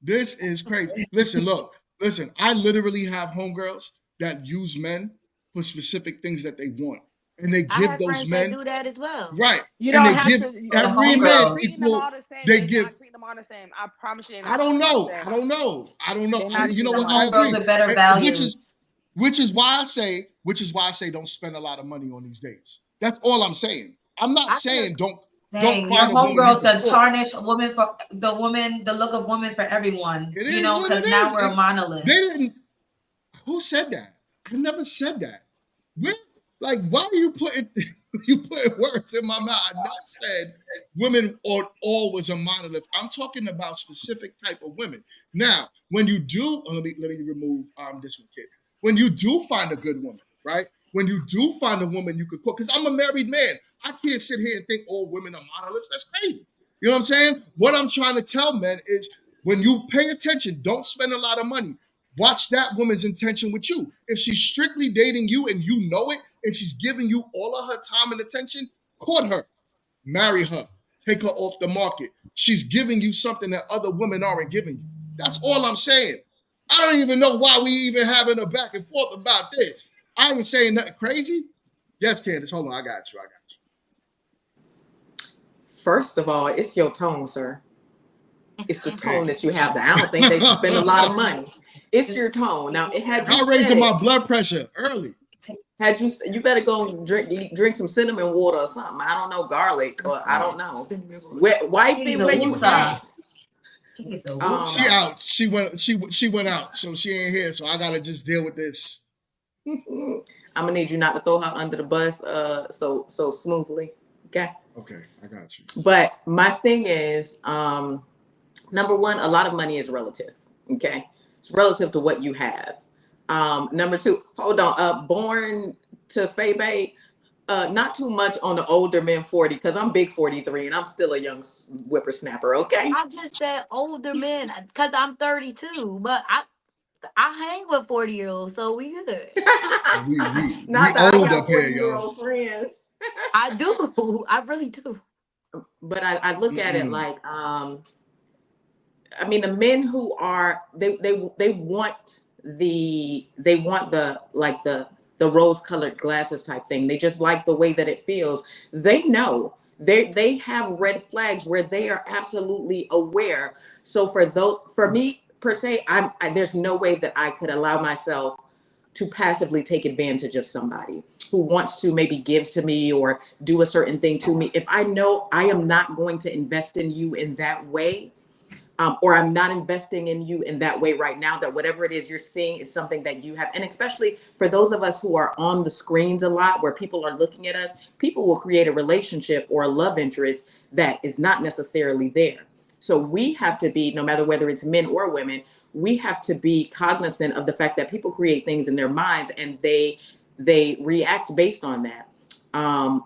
Speaker 2: This is crazy. Listen, I literally have homegirls that use men for specific things that they want. And they give those men.
Speaker 7: That do that as well.
Speaker 2: Right.
Speaker 12: You don't have
Speaker 2: give
Speaker 12: to.
Speaker 2: Every man equal.
Speaker 12: They treat them all the same. I promise you.
Speaker 2: I don't know. You know what? I agree.
Speaker 13: With better values.
Speaker 2: Which is why I say don't spend a lot of money on these dates. That's all I'm saying. I'm not saying don't.
Speaker 13: Dang, your homegirls that tarnish a woman for the look of women for everyone. Because now we're a monolith.
Speaker 2: They didn't. Who said that? I never said that. Why are you putting words in my mouth? I never said women are always a monolith. I'm talking about specific type of women. Now, when you do, let me remove this one, kid. When you do find a good woman, right? When you do find a woman you could cook, because I'm a married man, I can't sit here and think all women are monoliths. That's crazy. You know what I'm saying? What I'm trying to tell men is when you pay attention, don't spend a lot of money. Watch that woman's intention with you. If she's strictly dating you and you know it, and she's giving you all of her time and attention, court her, marry her, take her off the market. She's giving you something that other women aren't giving you. That's all I'm saying. I don't even know why we even having a back and forth about this. I ain't saying nothing crazy. Yes, Candace, hold on. I got you.
Speaker 15: First of all, it's your tone, sir. It's the tone that you have. I don't think they should spend a lot of money. It's your tone. Now, it had
Speaker 2: y'all raising my blood pressure early.
Speaker 15: Had you better go and drink some cinnamon water or something. I don't know, garlic or I don't know. Wifey, where you at?
Speaker 2: She out. She went out, so she ain't here. So I gotta just deal with this.
Speaker 15: I'm gonna need you not to throw her under the bus so smoothly. Okay.
Speaker 2: Okay, I got you.
Speaker 15: But my thing is, number one, a lot of money is relative. Okay, it's relative to what you have. Number two, hold on. Born to Febe, not too much on the older men 40, because I'm big 43 and I'm still a young whippersnapper. Okay.
Speaker 7: I just said older men because I'm 32, but I hang with 40-year-olds, so we good.
Speaker 15: Not
Speaker 2: we old up here, y'all.
Speaker 15: Friends.
Speaker 7: I do. I really do.
Speaker 15: But I look at it like, I mean, the men who are they want the rose-colored glasses type thing. They just like the way that it feels. They know they have red flags where they are absolutely aware. So for me per se, there's no way that I could allow myself to passively take advantage of somebody who wants to maybe give to me or do a certain thing to me. If I know I am not going to invest in you in that way, or I'm not investing in you in that way right now, that whatever it is you're seeing is something that you have. And especially for those of us who are on the screens a lot, where people are looking at us, people will create a relationship or a love interest that is not necessarily there. So we have to be, no matter whether it's men or women, we have to be cognizant of the fact that people create things in their minds and they react based on that.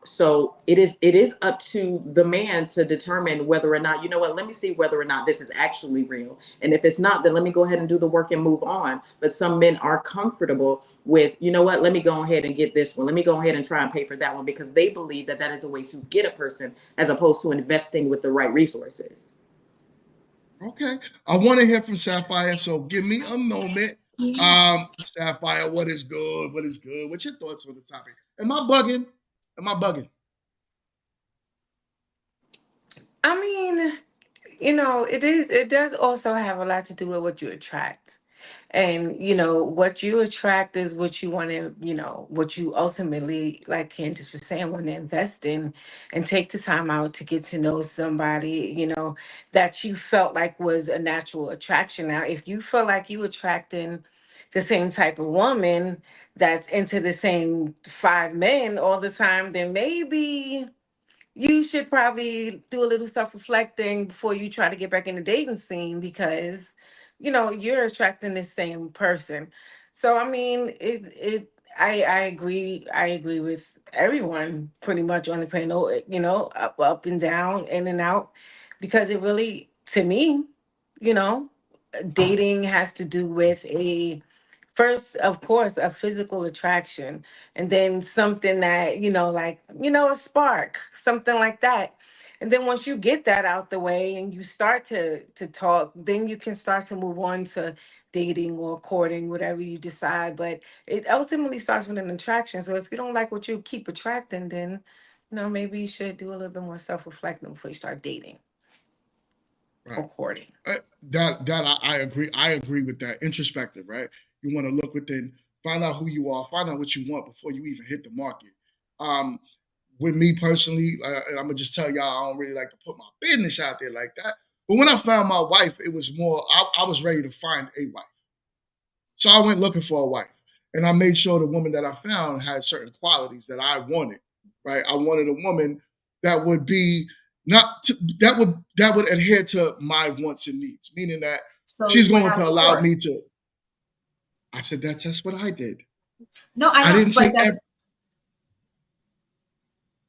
Speaker 15: So it is up to the man to determine whether or not, you know what, let me see whether or not this is actually real. And if it's not, then let me go ahead and do the work and move on. But some men are comfortable with, you know what, let me go ahead and get this one. Let me go ahead and try and pay for that one, because they believe that that is a way to get a person as opposed to investing with the right resources.
Speaker 2: Okay. I want to hear from Sapphire, so give me a moment. Sapphire, what is good? What is good? What's your thoughts on the topic? Am I bugging? Am I bugging?
Speaker 9: I mean, it does also have a lot to do with what you attract. And what you attract is what you want to, what you ultimately, like Candace was saying, want to invest in and take the time out to get to know somebody, that you felt like was a natural attraction. Now, if you feel like you attracting the same type of woman that's into the same 5 men all the time, then maybe you should probably do a little self-reflecting before you try to get back in the dating scene, because you're attracting the same person. So I mean, I agree with everyone pretty much on the panel, up and down, in and out, because it really, to me, you know dating has to do with first, of course, a physical attraction, and then something that, a spark, something like that. And then once you get that out the way and you start to talk, then you can start to move on to dating or courting, whatever you decide. But it ultimately starts with an attraction. So if you don't like what you keep attracting, then maybe you should do a little bit more self-reflecting before you start dating or courting.
Speaker 2: I agree. I agree with that. Introspective, right? You want to look within, find out who you are, find out what you want before you even hit the market. With me personally, and I'm gonna just tell y'all, I don't really like to put my business out there like that. But when I found my wife, it was more, I was ready to find a wife. So I went looking for a wife, and I made sure the woman that I found had certain qualities that I wanted, right? I wanted a woman that would be that would adhere to my wants and needs, meaning that she's going to allow me to. I said that's what I did.
Speaker 13: No, I know,
Speaker 2: didn't say.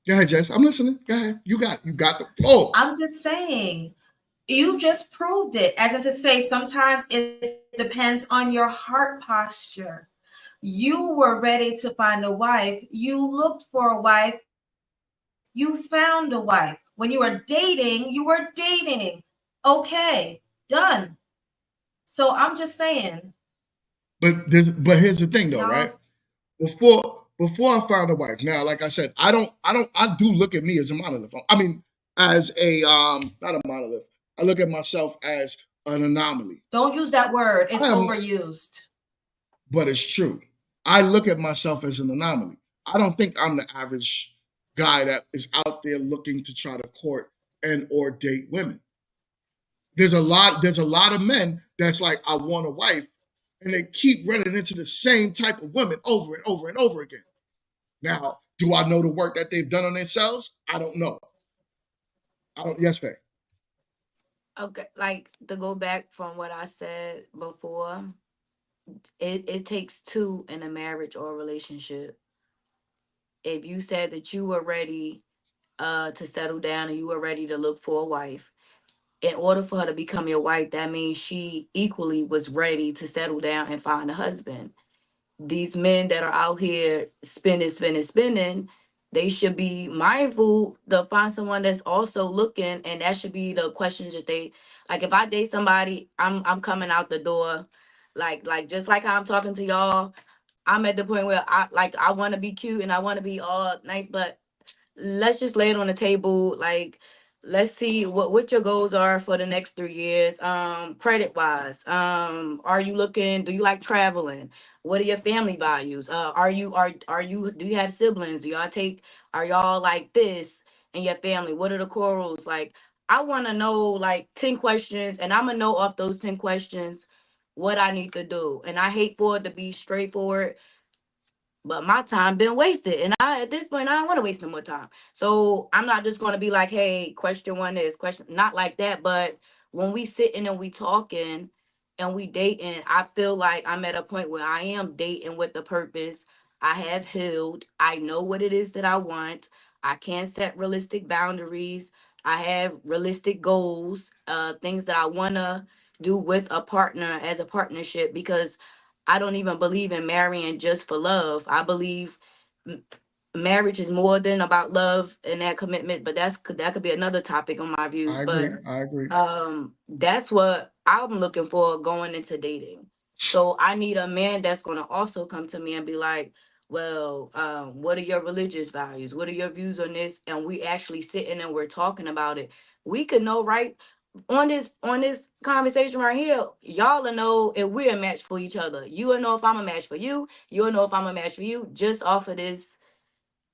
Speaker 2: Go ahead, Jess. I'm listening. Go ahead. You got the floor.
Speaker 13: I'm just saying, you just proved it. As in to say, sometimes it depends on your heart posture. You were ready to find a wife. You looked for a wife. You found a wife. When you were dating, you were dating. Okay, done. So I'm just saying.
Speaker 2: But here's the thing, though, right? Before I found a wife, now, like I said, I do look at me as a monolith. I mean, as a not a monolith. I look at myself as an anomaly.
Speaker 13: Don't use that word. It's overused.
Speaker 2: But it's true. I look at myself as an anomaly. I don't think I'm the average guy that is out there looking to try to court and or date women. There's a lot of men that's like, I want a wife, and they keep running into the same type of women over and over and over again. Now, do I know the work that they've done on themselves? I don't know. Yes, Faye.
Speaker 7: Okay, like to go back from what I said before, it takes two in a marriage or a relationship. If you said that you were ready to settle down and you were ready to look for a wife, in order for her to become your wife, that means she equally was ready to settle down and find a husband. These men that are out here spending, they should be mindful to find someone that's also looking, and that should be the questions that they like. If I date somebody, I'm coming out the door, like just like how I'm talking to y'all. I'm at the point where I want to be cute and I want to be all nice, but let's just lay it on the table. Like, let's see what your goals are for the next 3 years. Credit wise, do you like traveling? What are your family values? Do you have siblings? Are y'all like this in your family? What are the core rules? Like, I want to know like 10 questions, and I'm gonna know off those 10 questions what I need to do. And I hate for it to be straightforward, but my time been wasted, and I at this point I don't want to waste no more time. So I'm not just going to be like, hey, question one is question, not like that. But when we sitting and we talking and we dating, I feel like I'm at a point where I am dating with the purpose. I have healed, I know what it is that I want, I can set realistic boundaries, I have realistic goals, things that I want to do with a partner as a partnership, because I don't even believe in marrying just for love. I believe m- marriage is more than about love and that commitment, but that could be another topic on my views.
Speaker 2: I
Speaker 7: But
Speaker 2: agree. I agree.
Speaker 7: that's what I'm looking for going into dating. So I need a man that's going to also come to me and be like, well, what are your religious values? What are your views on this? And we actually sitting and we're talking about it. We could know right on this conversation right here, y'all will know if we're a match for each other. You will know if I'm a match for you. You'll know if I'm a match for you, just off of this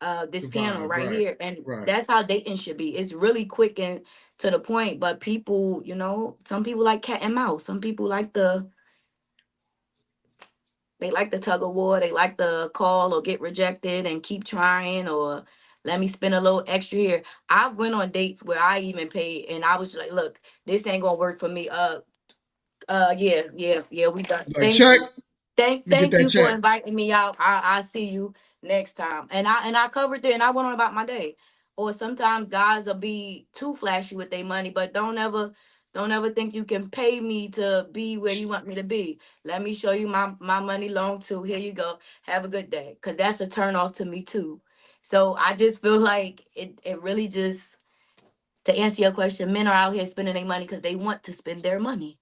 Speaker 7: panel
Speaker 2: Divide,
Speaker 7: right
Speaker 2: right,
Speaker 7: here. And
Speaker 2: right.
Speaker 7: that's how dating should be. It's really quick and to the point. But people, some people like cat and mouse. Some people like they like the tug of war. They like the call or get rejected and keep trying, or let me spend a little extra here. I've went on dates where I even paid and I was just like, look, this ain't gonna work for me. Yeah, we done.
Speaker 2: Like, check. Let me get
Speaker 7: Thank
Speaker 2: that
Speaker 7: you for
Speaker 2: check.
Speaker 7: inviting me out. I see you next time. And I covered it and I went on about my day. Or sometimes guys will be too flashy with their money, but don't ever think you can pay me to be where you want me to be. Let me show you my money long too. Here you go. Have a good day. Cause that's a turn off to me too. So I just feel like it really just, to answer your question, men are out here spending their money because they want to spend their money.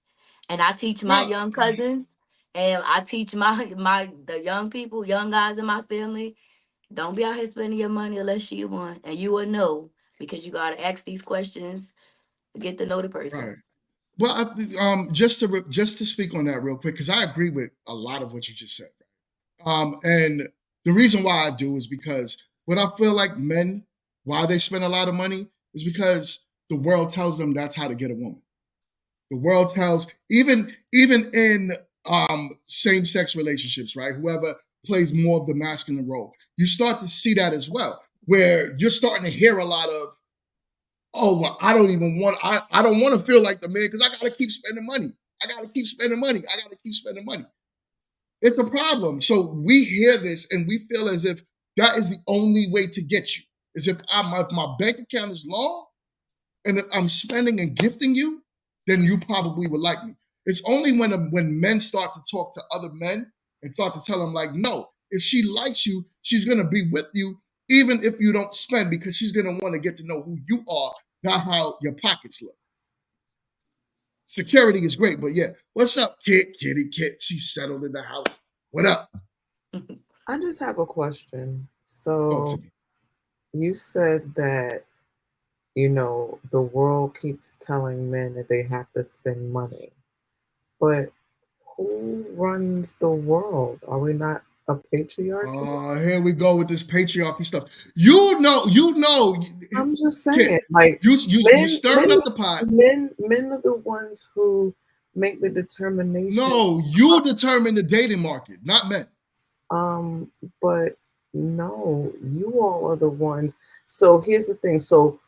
Speaker 7: And I teach my
Speaker 2: Well,
Speaker 7: young cousins, and I teach the young people, young guys in my family, don't be out here spending your money unless you want. And you will know, because you gotta ask these questions to get to know the person.
Speaker 2: right. Well, just to speak on that real quick, because I agree with a lot of what you just said. And the reason why I do is because what I feel like men, why they spend a lot of money, is because the world tells them that's how to get a woman. The world tells, even in same-sex relationships, right? Whoever plays more of the masculine role, you start to see that as well, where you're starting to hear a lot of, oh, well, I don't want to feel like the man because I got to keep spending money. I got to keep spending money. I got to keep spending money. It's a problem. So we hear this and we feel as if that is the only way to get you. Is if my bank account is long and if I'm spending and gifting you, then you probably would like me. It's only when men start to talk to other men and start to tell them like, no, if she likes you, she's gonna be with you, even if you don't spend, because she's gonna want to get to know who you are, not how your pockets look. Security is great, but yeah, what's up, kitty kit? She's settled in the house. What up?
Speaker 16: I just have a question.
Speaker 2: Talk
Speaker 16: So
Speaker 2: to me.
Speaker 16: you said that, the world keeps telling men that they have to spend money. But who runs the world? Are we not a patriarchy?
Speaker 2: Here we go with this patriarchy stuff. You know.
Speaker 16: I'm just
Speaker 2: Kid,
Speaker 16: saying, like
Speaker 2: you
Speaker 16: men,
Speaker 2: stirring up the pot.
Speaker 16: men are the ones who make the determination.
Speaker 2: No, you determine the dating market, not men.
Speaker 16: But no, you all are the ones. So here's the thing. So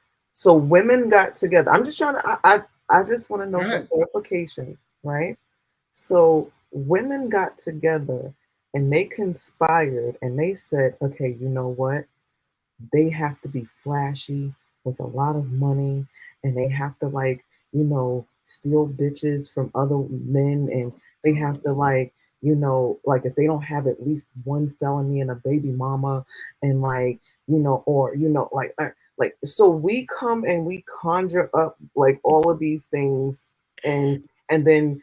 Speaker 16: women got together. I'm just trying to. I just want to know for clarification, right? So women got together and they conspired and they said, okay, you know what? They have to be flashy with a lot of money and they have to steal bitches from other men and they have to like if they don't have at least one felony and a baby mama and so we come and we conjure up like all of these things and then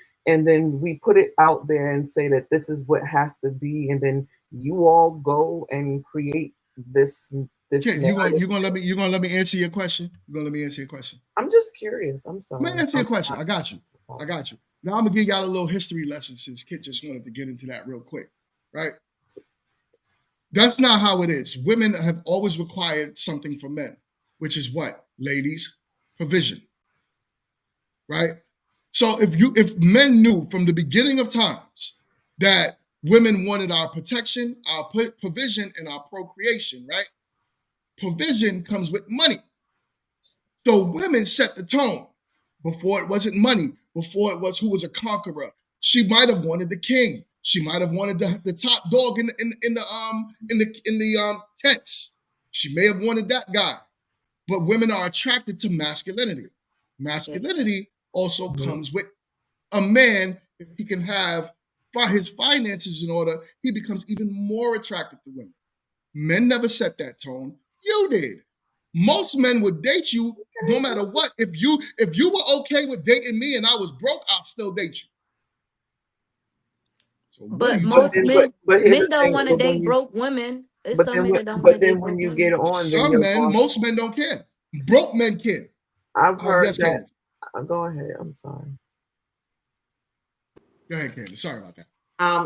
Speaker 16: we put it out there and say that this is what has to be and then you all go and create this
Speaker 2: Kid, you gonna let me answer your question? You gonna let me answer your question?
Speaker 16: I'm just curious. I'm sorry.
Speaker 2: Let me answer your question. I got you. Now I'm gonna give y'all a little history lesson since Kit just wanted to get into that real quick, right? That's not how it is. Women have always required something from men, which is what? Ladies, provision. right? So if men knew from the beginning of times that women wanted our protection, our provision, and our procreation, right? Provision comes with money. So women set the tone. Before it wasn't money, before it was who was a conqueror. She might have wanted the king. She might have wanted the top dog in the tents. She may have wanted that guy. But women are attracted to masculinity. Masculinity also comes with a man. If he can have his finances in order, he becomes even more attracted to women. Men never set that tone. You did. Most men would date you no matter what. If you were okay with dating me and I was broke, I'll still date you. So
Speaker 7: But most men don't want to date broke women. There's some men that don't want to date broke
Speaker 17: you
Speaker 7: women.
Speaker 17: get on,
Speaker 2: some men, most men don't care. Broke men care.
Speaker 17: I've heard
Speaker 2: yes,
Speaker 17: that. Go ahead. I'm sorry.
Speaker 2: Go ahead, Candy. Sorry about that.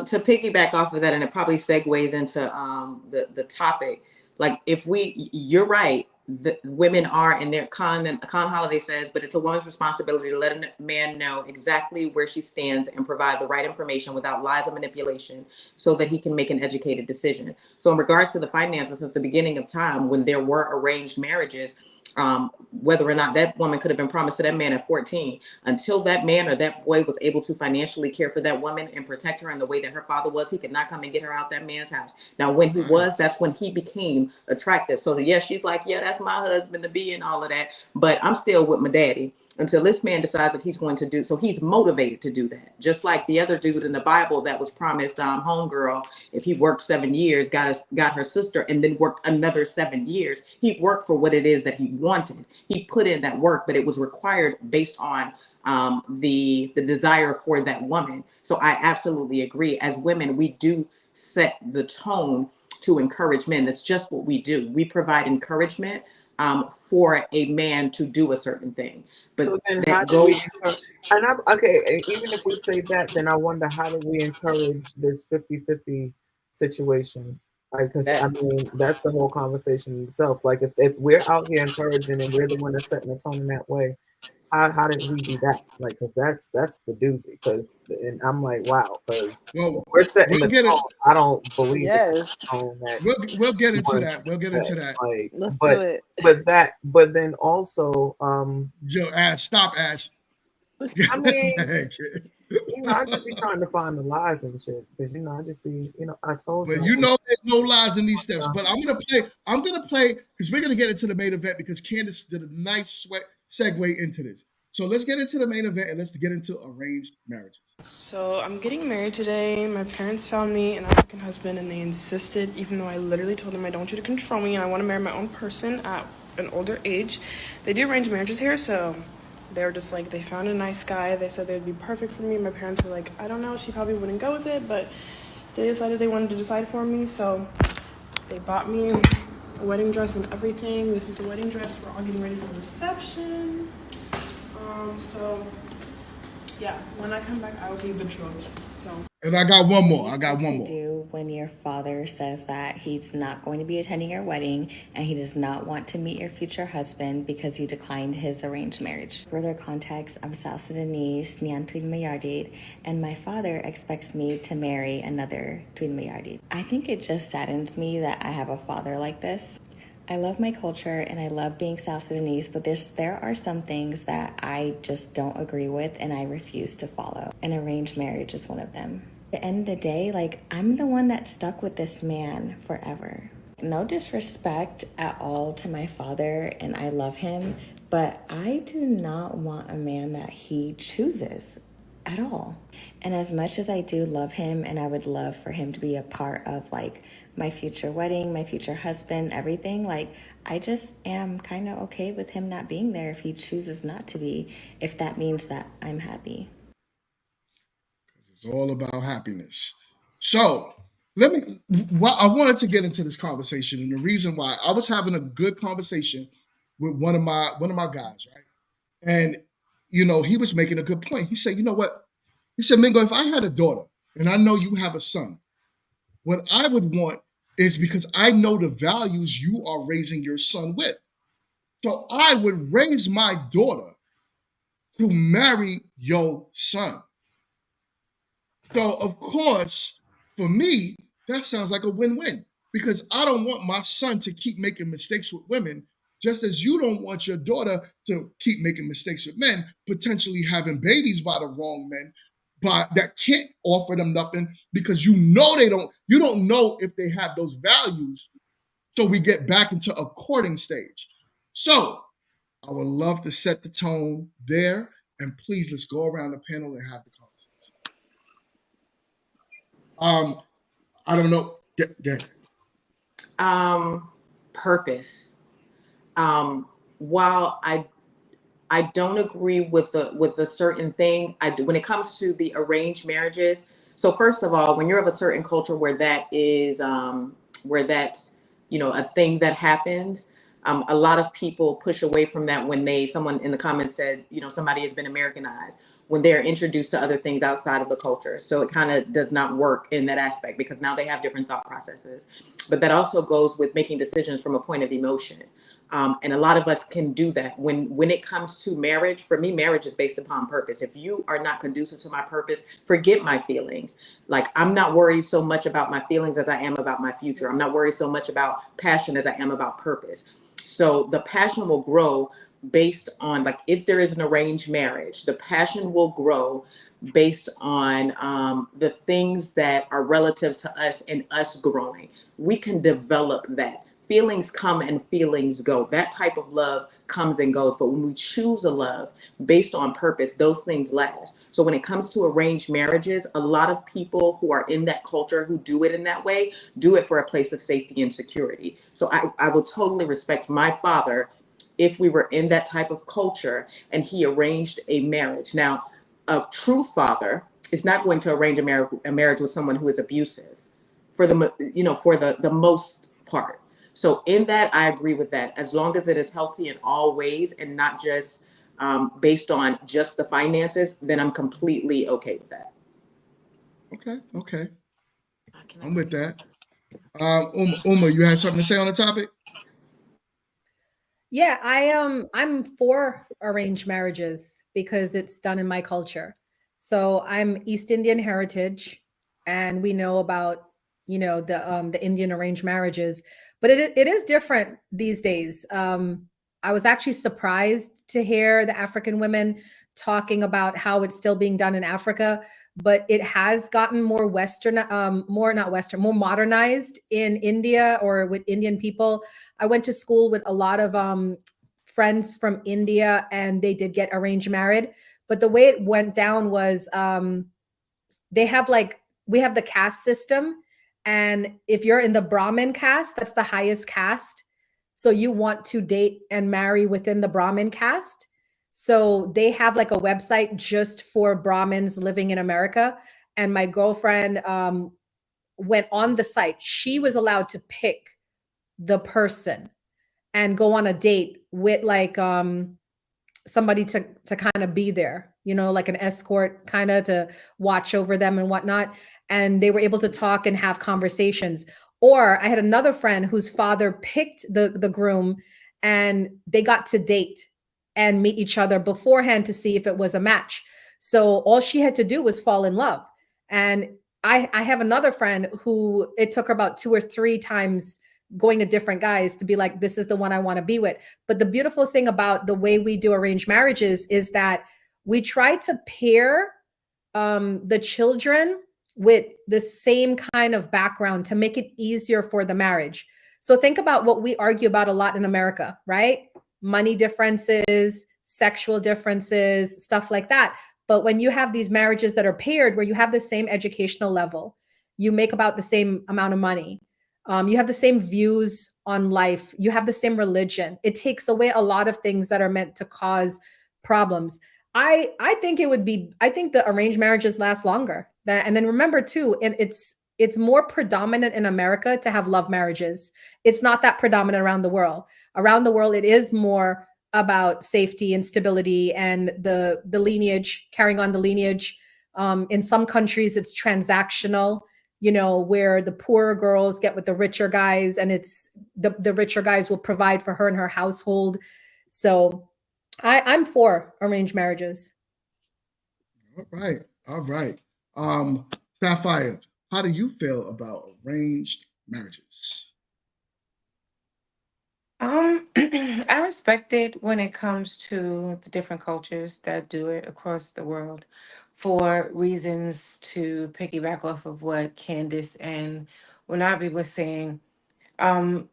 Speaker 15: To piggyback off of that, and it probably segues into the topic. Like, you're right. The women are, in their Con Holiday says, but it's a woman's responsibility to let a man know exactly where she stands and provide the right information without lies or manipulation so that he can make an educated decision. So in regards to the finances, since the beginning of time, when there were arranged marriages, whether or not that woman could have been promised to that man at 14, until that man or that boy was able to financially care for that woman and protect her in the way that her father was, he could not come and get her out that man's house. Now, when he was, that's when he became attractive. So yes, she's like, yeah, that's my husband to be and all of that, but I'm still with my daddy until this man decides that he's going to do. So he's motivated to do that. Just like the other dude in the Bible that was promised homegirl, if he worked 7 years, got her sister, and then worked another 7 years. He worked for what it is that he wanted. He put in that work, but it was required based on the desire for that woman. So I absolutely agree. As women, we do set the tone to encourage men. That's just what we do. We provide encouragement for a man to do a certain thing. But
Speaker 17: so then how do we even if we say that, then I wonder, how do we encourage this 50-50 situation? Like, because I mean, that's the whole conversation in itself. Like, if we're out here encouraging and we're the one that's setting the tone in that way, how did we do that? Like, because that's the doozy. Because, and I'm like, wow, because we're setting the tone. I don't believe the tone that
Speaker 2: we'll get into that. We'll get into that.
Speaker 17: Like,
Speaker 12: Let's do it.
Speaker 17: But then also,
Speaker 2: Joe, Ash, stop, Ash.
Speaker 17: I mean, I just be trying to find the lies and shit, because I just be, I told you.
Speaker 2: But there's no lies in these steps. But I'm gonna play because we're gonna get into the main event, because Candace did a nice segue into this. So let's get into the main event and let's get into arranged marriages.
Speaker 18: So I'm getting married today. My parents found me an African husband, and they insisted, even though I literally told them I don't want you to control me and I want to marry my own person at an older age. They do arranged marriages here, so they were just like, they found a nice guy. They said they would be perfect for me. My parents were like, I don't know, she probably wouldn't go with it, but they decided they wanted to decide for me. So they bought me a wedding dress and everything. This is the wedding dress. We're all getting ready for the reception. So yeah, when I come back, I will be betrothed.
Speaker 2: And I got one more.
Speaker 19: Do when your father says that he's not going to be attending your wedding and he does not want to meet your future husband because you declined his arranged marriage. Further context, I'm South Sudanese, Nyan Tuin Mayardid, and my father expects me to marry another Tuin Mayardid. I think it just saddens me that I have a father like this. I love my culture and I love being South Sudanese, but there are some things that I just don't agree with and I refuse to follow. And arranged marriage is one of them. At the end of the day, I'm the one that stuck with this man forever. No disrespect at all to my father, and I love him, but I do not want a man that he chooses at all. And as much as I do love him and I would love for him to be a part of my future wedding, my future husband, everything, I just am kind of okay with him not being there if he chooses not to be, if that means that I'm happy.
Speaker 2: It's all about happiness. So I wanted to get into this conversation, and the reason why, I was having a good conversation with one of my guys, right? And he was making a good point. He said, you know what? He said, Mingo, if I had a daughter and I know you have a son, what I would want is, because I know the values you are raising your son with. So I would raise my daughter to marry your son. So, of course, for me, that sounds like a win-win because I don't want my son to keep making mistakes with women, just as you don't want your daughter to keep making mistakes with men, potentially having babies by the wrong men, but that can't offer them nothing because you don't know if they have those values. So we get back into a courting stage. So I would love to set the tone there, and please let's go around the panel and have the conversation. I don't know.
Speaker 15: Purpose. While I don't agree with a certain thing, I do when it comes to the arranged marriages. So first of all, when you're of a certain culture where that is where that's a thing that happens, a lot of people push away from that when someone in the comments said somebody has been Americanized when they're introduced to other things outside of the culture. So it kind of does not work in that aspect because now they have different thought processes. But that also goes with making decisions from a point of emotion. And a lot of us can do that when it comes to marriage. For me, marriage is based upon purpose. If you are not conducive to my purpose, forget my feelings. Like, I'm not worried so much about my feelings as I am about my future. I'm not worried so much about passion as I am about purpose. So the passion will grow based on, like, if there is an arranged marriage, the passion will grow based on the things that are relative to us and us growing. We can develop that. Feelings come and feelings go. That type of love comes and goes. But when we choose a love based on purpose, those things last. So when it comes to arranged marriages, a lot of people who are in that culture who do it in that way, do it for a place of safety and security. So I would totally respect my father if we were in that type of culture and he arranged a marriage. Now, a true father is not going to arrange a marriage with someone who is abusive for the most part. So in that, I agree with that. As long as it is healthy in all ways and not just based on just the finances, then I'm completely okay with that.
Speaker 2: Okay. I'm with that. Uma, you had something to say on the topic?
Speaker 14: Yeah, I'm for arranged marriages because it's done in my culture. So I'm East Indian heritage, and we know about the Indian arranged marriages, but it is different these days. I was actually surprised to hear the African women talking about how it's still being done in Africa, but it has gotten more more modernized in India or with Indian people. I went to school with a lot of friends from India, and they did get arranged married. But the way it went down was we have the caste system. And if you're in the Brahmin caste, that's the highest caste. So you want to date and marry within the Brahmin caste. So they have like a website just for Brahmins living in America. And my girlfriend went on the site. She was allowed to pick the person and go on a date with like somebody to kind of be there, like an escort kind of to watch over them and whatnot. And they were able to talk and have conversations. Or I had another friend whose father picked the groom, and they got to date and meet each other beforehand to see if it was a match. So all she had to do was fall in love. And I have another friend who it took her about 2 or 3 times going to different guys to be like, this is the one I want to be with. But the beautiful thing about the way we do arranged marriages is that we try to pair the children with the same kind of background to make it easier for the marriage. So think about what we argue about a lot in America, right? Money differences, sexual differences, stuff like that. But when you have these marriages that are paired, where you have the same educational level, you make about the same amount of money, you have the same views on life, you have the same religion, it takes away a lot of things that are meant to cause problems. I think the arranged marriages last longer. And then remember too, and it's more predominant in America to have love marriages. It's not that predominant around the world. Around the world, it is more about safety and stability and the lineage, carrying on the lineage. In some countries, it's transactional, where the poorer girls get with the richer guys, and it's the richer guys will provide for her and her household. So I'm for arranged marriages.
Speaker 2: All right. All right. Sapphire, how do you feel about arranged marriages?
Speaker 9: I respect it when it comes to the different cultures that do it across the world for reasons to piggyback off of what Candice and Wanabi was saying. To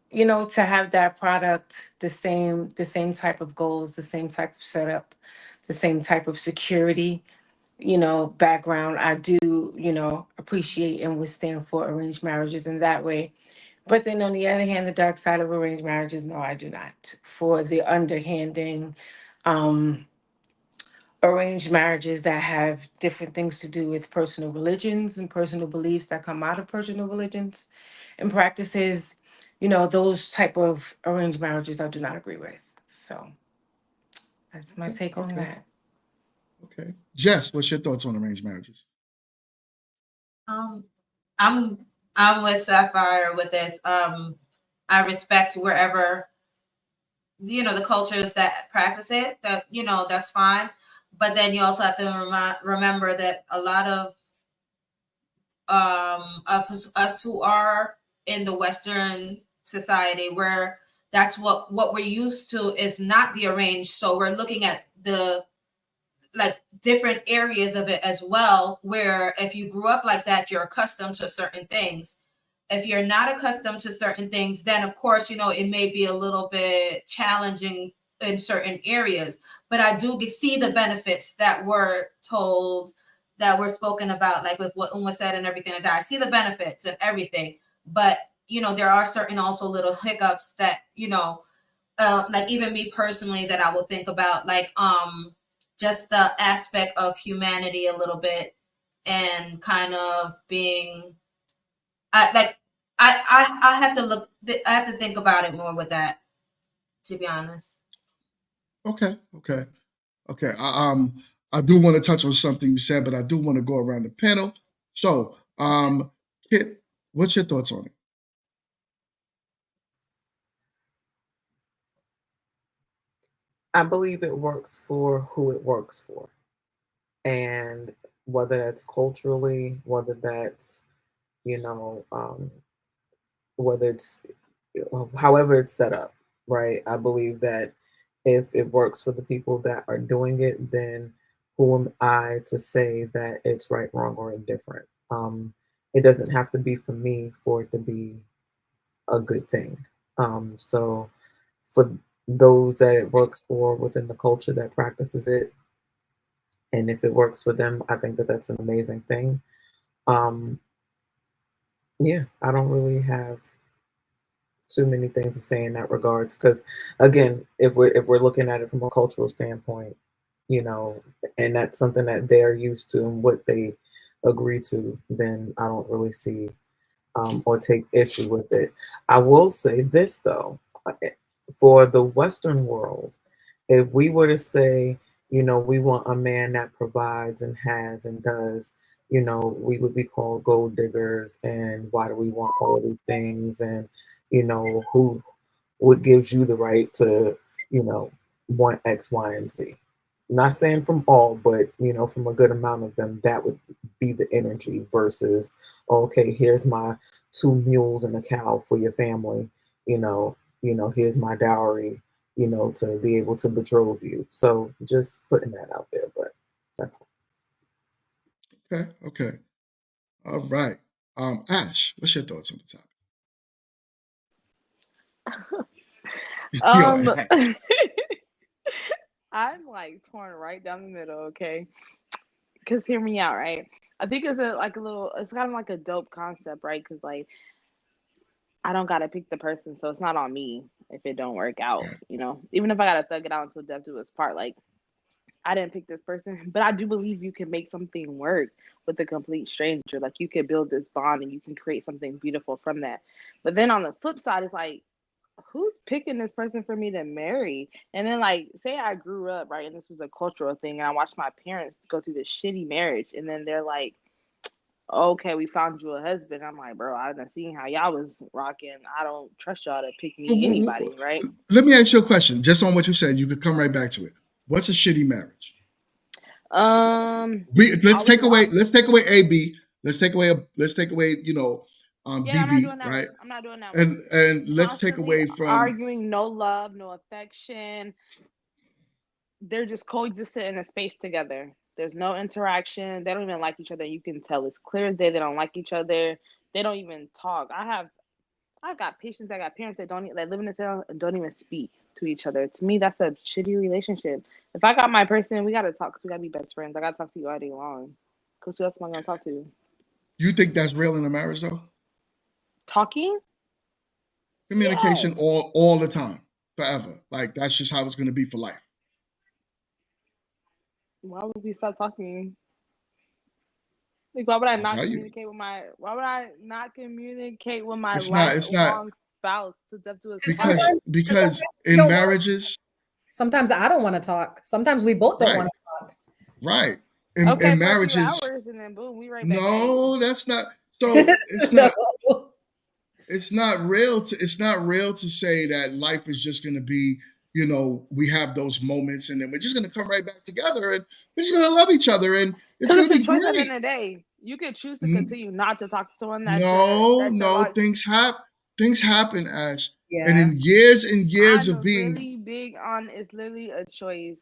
Speaker 9: have that product, the same type of goals, the same type of setup, the same type of security, background. I do, appreciate and would stand for arranged marriages in that way. But then on the other hand, the dark side of arranged marriages, no, I do not. For the underhanding, um, arranged marriages that have different things to do with personal religions and personal beliefs that come out of personal religions and practices, those type of arranged marriages I do not agree with. So that's my take on that.
Speaker 2: Okay. Jess, what's your thoughts on arranged marriages?
Speaker 13: I'm with Sapphire with this. I respect wherever the cultures that practice it. That that's fine, but then you also have to remember that a lot of us who are in the Western society where that's what we're used to is not the arranged. So we're looking at the different areas of it as well, where if you grew up like that, you're accustomed to certain things. If you're not accustomed to certain things, then of course, it may be a little bit challenging in certain areas. But I do see the benefits that were told, that were spoken about, like with what Uma said and everything like that. I see the benefits of everything. But, there are certain also little hiccups that, like even me personally that I will think about, like just the aspect of humanity a little bit and kind of being I have to look. I have to think about it more with that, to be honest.
Speaker 2: Okay. I do want to touch on something you said, but I do want to go around the panel. So, Kit, what's your thoughts on it?
Speaker 17: I believe it works for who it works for. And whether that's culturally, whether that's, whether it's however it's set up, right? I believe that if it works for the people that are doing it, then who am I to say that it's right, wrong, or indifferent? It doesn't have to be for me for it to be a good thing. So for those that it works for within the culture that practices it, and if it works for them, I think that that's an amazing thing. Yeah, I don't really have too many things to say in that regards, because again, if we're looking at it from a cultural standpoint, and that's something that they're used to and what they agree to, then I don't really see or take issue with it. I will say this though, for the Western world, if we were to say, we want a man that provides and has and does, we would be called gold diggers. And why do we want all of these things? And, what gives you the right to, want X, Y, and Z? Not saying from all, but, from a good amount of them, that would be the energy versus, okay, here's my 2 mules and a cow for your family, here's my dowry, to be able to betroth you. So just putting that out there, but that's all.
Speaker 2: Okay. All right. Ash, what's your thoughts on the topic?
Speaker 12: I'm like torn right down the middle, okay? Because hear me out, right? I think it's it's kind of like a dope concept, right? Because like I don't gotta pick the person, so it's not on me if it don't work out, Even if I gotta thug it out until death do us part, like I didn't pick this person, but I do believe you can make something work with a complete stranger. Like you can build this bond and you can create something beautiful from that. But then on the flip side, it's like, who's picking this person for me to marry? And then like, say I grew up, right, and this was a cultural thing, and I watched my parents go through this shitty marriage, and then they're like, okay, we found you a husband. I'm like, bro, I done seen how y'all was rocking. I don't trust y'all to pick me anybody, right?
Speaker 2: Let me ask you a question, just on what you said. You could come right back to it. What's a shitty marriage?
Speaker 12: Let's
Speaker 2: take away AB. Let's take away DV,
Speaker 12: I'm not doing that
Speaker 2: right?
Speaker 12: one. I'm not doing that
Speaker 2: one. And let's take away from
Speaker 12: arguing, no love, no affection. They're just coexisting in a space together. There's no interaction. They don't even like each other. You can tell it's clear as day they don't like each other. They don't even talk. I've got patients. I got parents that live in this town and don't even speak to each other. To me, that's a shitty relationship. If I got my person, we gotta talk. Cause we gotta be best friends. I gotta talk to you all day long. Cause who else am I gonna talk to?
Speaker 2: You think that's real in a marriage, though?
Speaker 12: Talking,
Speaker 2: communication, all the time, forever. Like that's just how it's gonna be for life.
Speaker 12: Why would we stop talking? Like, why would I not communicate with my? Why would I not communicate with my lifelong spouse to do a
Speaker 2: because in marriages,
Speaker 14: sometimes I don't want to talk. Sometimes we both don't want to talk.
Speaker 2: Right. In marriages,
Speaker 12: hours and then boom, we right back.
Speaker 2: No, that's not. So it's not. It's not real to say that life is just going to be, we have those moments and then we're just going to come right back together and we're just going to love each other and it's going to be great.
Speaker 12: At the end of the day, you could choose to continue not to talk to someone that.
Speaker 2: Things happen, Ash. Yeah. And in years and years of being
Speaker 12: really big on, it's literally a choice.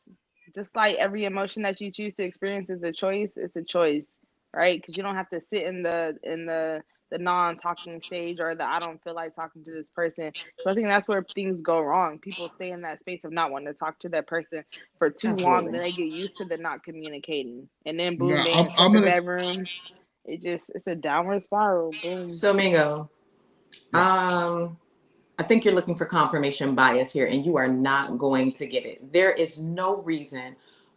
Speaker 12: Just like every emotion that you choose to experience is a choice. It's a choice, right? Because you don't have to sit in the non-talking stage or the I don't feel like talking to this person. So I think that's where things go wrong. People stay in that space of not wanting to talk to that person for too long, and then they get used to the not communicating, and then boom, they in the bedroom. It's a downward spiral. Boom.
Speaker 15: So Mingo, I think you're looking for confirmation bias here, and you are not going to get it. There is no reason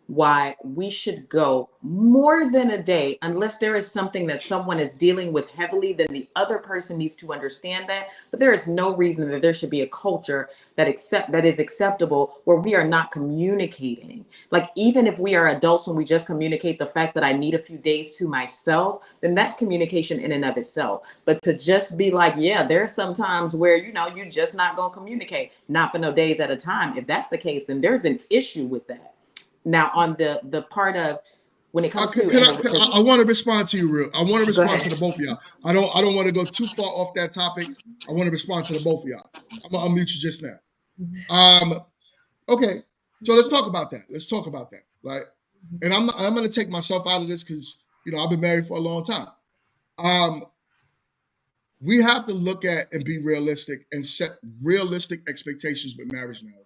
Speaker 15: why we should go more than a day unless there is something that someone is dealing with heavily. Then the other person needs to understand that. But there is no reason that there should be a culture that is acceptable where we are not communicating. Like, even if we are adults and we just communicate the fact that I need a few days to myself, then that's communication in and of itself. But to just be like, yeah, there's some times where, you're just not going to communicate, not for no days at a time. If that's the case, then there's an issue with that. Now, on the part of when it comes to,
Speaker 2: I want to respond to you, real. I want to respond to the both of y'all. I don't want to go too far off that topic. I want to respond to the both of y'all. I'm gonna unmute you just now. Okay, so let's talk about that. Right? And I'm gonna take myself out of this because I've been married for a long time. We have to look at and be realistic and set realistic expectations with marriage nowadays.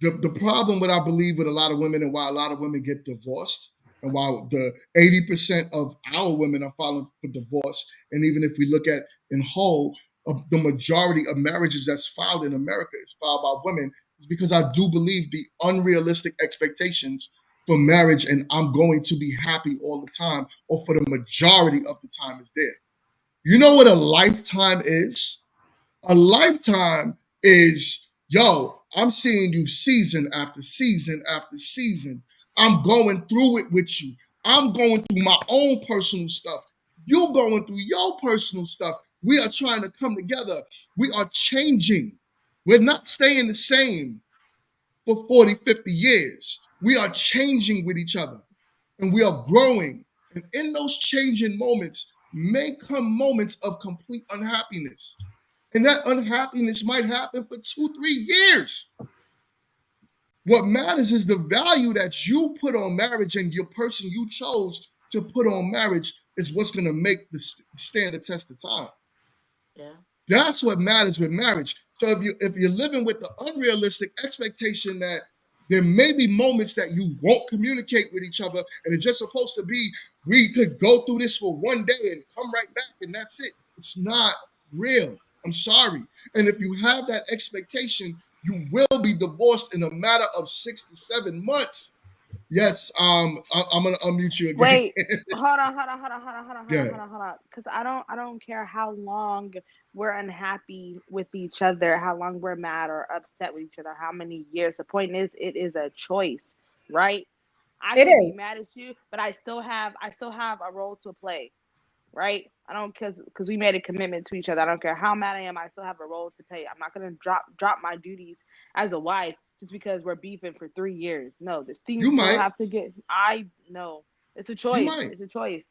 Speaker 2: The problem I believe with a lot of women and why a lot of women get divorced and why the 80% of our women are filing for divorce, and even if we look at in whole, the majority of marriages that's filed in America is filed by women, is because I do believe the unrealistic expectations for marriage and I'm going to be happy all the time or for the majority of the time is there. You know what a lifetime is? A lifetime is, I'm seeing you season after season after season. I'm going through it with you. I'm going through my own personal stuff. You're going through your personal stuff. We are trying to come together. We are changing. We're not staying the same for 40, 50 years. We are changing with each other and we are growing. And in those changing moments may come moments of complete unhappiness. And that unhappiness might happen for 2-3 years. What matters is the value that you put on marriage, and your person you chose to put on marriage is what's going to make stand the test of time.
Speaker 15: Yeah.
Speaker 2: That's what matters with marriage. So if you're living with the unrealistic expectation that there may be moments that you won't communicate with each other, and it's just supposed to be, we could go through this for one day and come right back and that's it. It's not real. I'm sorry. And if you have that expectation, you will be divorced in a matter of 6 to 7 months. Yes, I'm gonna unmute you again.
Speaker 12: Wait, hold on. Because I don't care how long we're unhappy with each other, how long we're mad or upset with each other, how many years. The point is, it is a choice, right? I can be mad at you, but I still have a role to play. Right? I don't, because we made a commitment to each other. I don't care how mad I am. I still have a role to play. I'm not gonna drop my duties as a wife just because we're beefing for 3 years. No, this thing
Speaker 20: You
Speaker 12: still
Speaker 20: might.
Speaker 12: have to get. I know it's a
Speaker 20: You
Speaker 12: choice.
Speaker 20: might.
Speaker 12: It's a choice.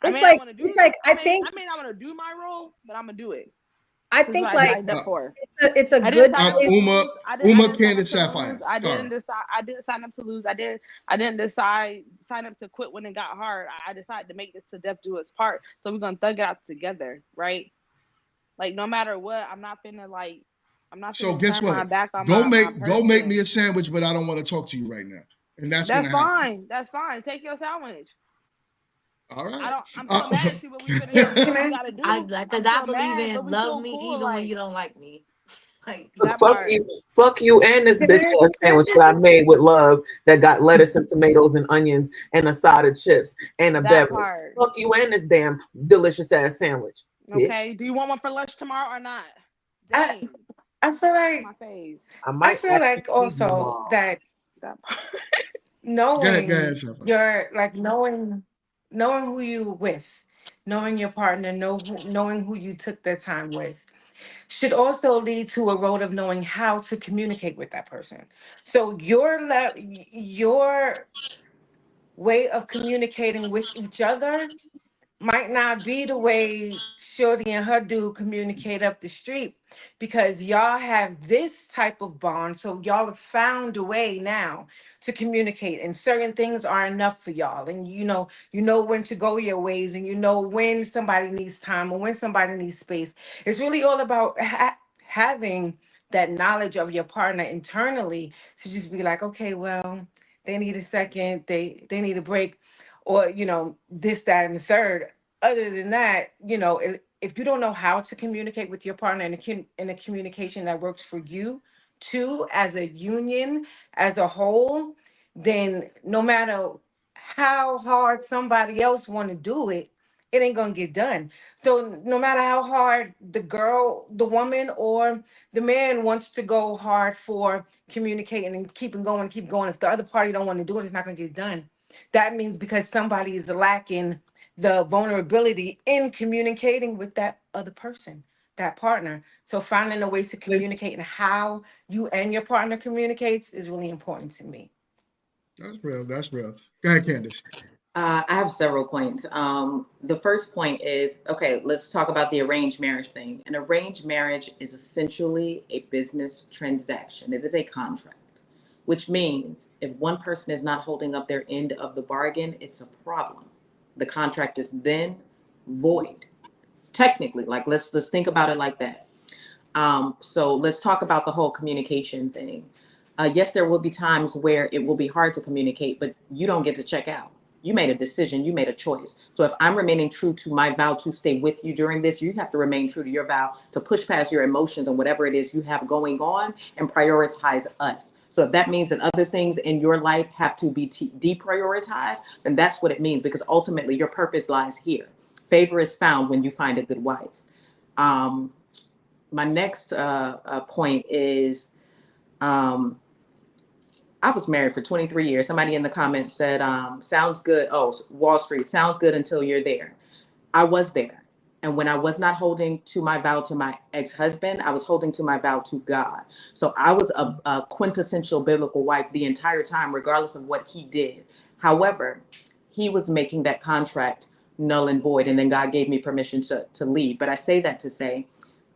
Speaker 14: It's like I think
Speaker 12: I may not want to do my role, but I'm gonna do it.
Speaker 14: I
Speaker 12: This is
Speaker 14: think
Speaker 12: what I
Speaker 14: like
Speaker 12: signed up for.
Speaker 14: it's a
Speaker 12: I
Speaker 14: good
Speaker 12: didn't sign up to
Speaker 20: Uma,
Speaker 12: lose. I didn't sign
Speaker 20: Candace,
Speaker 12: up to lose.
Speaker 20: Sapphire.
Speaker 12: I
Speaker 20: Sorry.
Speaker 12: didn't decide. I didn't sign up to lose. I didn't decide sign up to quit when it got hard. I decided to make this to death do its part. So we're gonna thug it out together, right? Like no matter what, I'm not finna
Speaker 20: So guess
Speaker 12: turn my
Speaker 20: what?
Speaker 12: back on
Speaker 20: Go
Speaker 12: my
Speaker 20: make
Speaker 12: person.
Speaker 20: me a sandwich, but I don't want to talk to you right now. And that's
Speaker 12: That's
Speaker 20: gonna happen.
Speaker 12: fine. That's fine. Take your sandwich.
Speaker 20: All right.
Speaker 12: I'm still mad at you, but we finna do what we gotta do.
Speaker 7: Because I believe in love me even when you don't like me. Like
Speaker 12: that
Speaker 17: Fuck you, and this bitch ass sandwich that I made with love that got lettuce and tomatoes and onions and a side of chips and a
Speaker 12: That
Speaker 17: beverage.
Speaker 12: part.
Speaker 17: Fuck you and this damn delicious ass sandwich. bitch.
Speaker 12: Okay. Do you want one for lunch tomorrow or not?
Speaker 9: I feel like
Speaker 12: My face.
Speaker 9: I feel like also that
Speaker 12: That part.
Speaker 9: knowing
Speaker 20: Go ahead, Sapphire.
Speaker 9: your like knowing who you with, knowing your partner, knowing who you took the time with, should also lead to a road of knowing how to communicate with that person. So your way of communicating with each other might not be the way Shorty and her dude communicate up the street, because y'all have this type of bond. So y'all have found a way now to communicate, and certain things are enough for y'all. And you know when to go your ways, and you know when somebody needs time or when somebody needs space. It's really all about having that knowledge of your partner internally to just be like, okay, well, they need a second, they need a break, or this, that, and the third. Other than that, if you don't know how to communicate with your partner in a communication that works for you two as a union, as a whole, then no matter how hard somebody else want to do it, it ain't gonna get done. So no matter how hard the woman or the man wants to go hard for communicating and keep going, if the other party don't want to do it, it's not gonna get done. That means because somebody is lacking the vulnerability in communicating with that other person, that partner. So finding a way to communicate and how you and your partner communicates is really important to me.
Speaker 20: That's real. That's real. Go ahead, Candace.
Speaker 15: I have several points. The first point is, okay, let's talk about the arranged marriage thing. An arranged marriage is essentially a business transaction. It is a contract, which means if one person is not holding up their end of the bargain, it's a problem. The contract is then void. Technically, like let's think about it like that. So let's talk about the whole communication thing. Yes, there will be times where it will be hard to communicate, but you don't get to check out. You made a decision, you made a choice. So if I'm remaining true to my vow to stay with you during this, you have to remain true to your vow to push past your emotions and whatever it is you have going on and prioritize us. So if that means that other things in your life have to be deprioritized, then that's what it means, because ultimately your purpose lies here. Favor is found when you find a good wife. My next point is, I was married for 23 years. Somebody in the comments said, sounds good. Oh, Wall Street, sounds good until you're there. I was there. And when I was not holding to my vow to my ex-husband, I was holding to my vow to God. So I was a quintessential biblical wife the entire time, regardless of what he did. However, he was making that contract null and void. And then God gave me permission to leave. But I say that to say,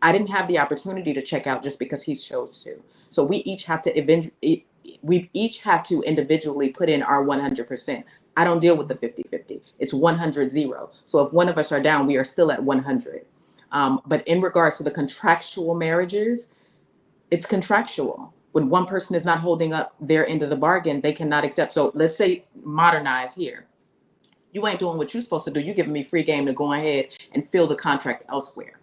Speaker 15: I didn't have the opportunity to check out just because he chose to. So we each have to individually put in our 100%. I don't deal with the 50-50. It's 100-0. So if one of us are down, we are still at 100. But in regards to the contractual marriages, it's contractual. When one person is not holding up their end of the bargain, they cannot accept. So let's say modernize here. You ain't doing what you're supposed to do. You're giving me free game to go ahead and fill the contract elsewhere.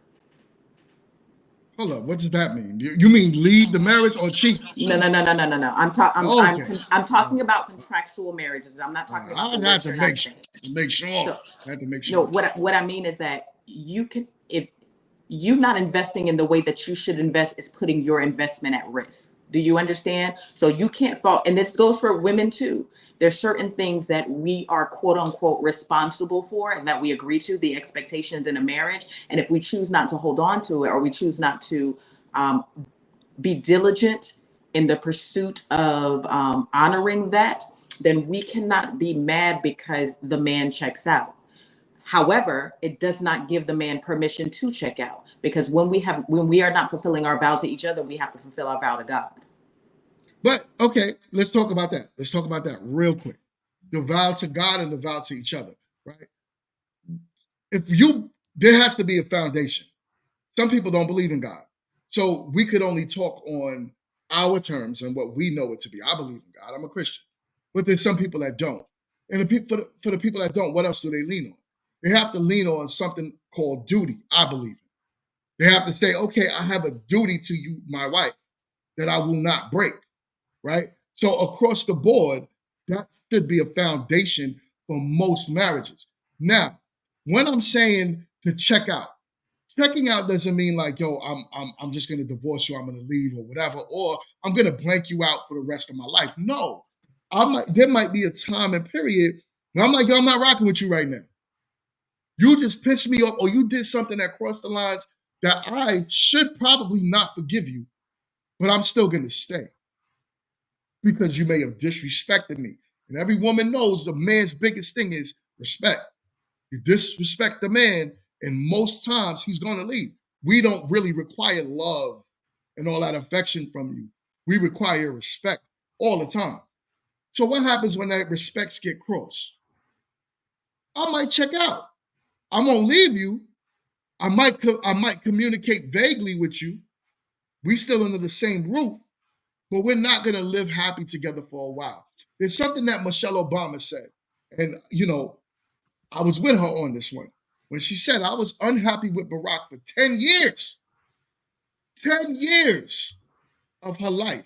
Speaker 20: Hold up, what does that mean? You mean leave the marriage or cheat?
Speaker 15: No. I'm talking about contractual marriages. I'm not talking about the Western thing.
Speaker 20: Make sure.
Speaker 15: No, what I mean is that if you not investing in the way that you should invest is putting your investment at risk. Do you understand? So you can't fall, and this goes for women too. There's certain things that we are quote unquote responsible for and that we agree to, the expectations in a marriage. And if we choose not to hold on to it, or we choose not to be diligent in the pursuit of honoring that, then we cannot be mad because the man checks out. However, it does not give the man permission to check out, because when we are not fulfilling our vow to each other, we have to fulfill our vow to God.
Speaker 20: But okay, let's talk about that. Let's talk about that real quick. The vow to God and the vow to each other, right? There has to be a foundation. Some people don't believe in God. So we could only talk on our terms and what we know it to be. I believe in God. I'm a Christian. But there's some people that don't. And for the people that don't, what else do they lean on? They have to lean on something called duty, I believe. They have to say, okay, I have a duty to you, my wife, that I will not break, right? So across the board, that should be a foundation for most marriages. Now, when I'm saying to check out, checking out doesn't mean like, yo, I'm just gonna divorce you, I'm gonna leave or whatever, or I'm gonna blank you out for the rest of my life. No, there might be a time and period where I'm like, yo, I'm not rocking with you right now. You just pissed me off, or you did something that crossed the lines that I should probably not forgive you, but I'm still gonna stay because you may have disrespected me. And every woman knows the man's biggest thing is respect. You disrespect the man, and most times he's going to leave. We don't really require love and all that affection from you. We require respect all the time. So what happens when that respects get crossed? I might check out. I'm gonna leave you. I might communicate vaguely with you. We still under the same roof, but we're not gonna live happy together for a while. There's something that Michelle Obama said, and I was with her on this one. When she said, I was unhappy with Barack for 10 years. 10 years of her life.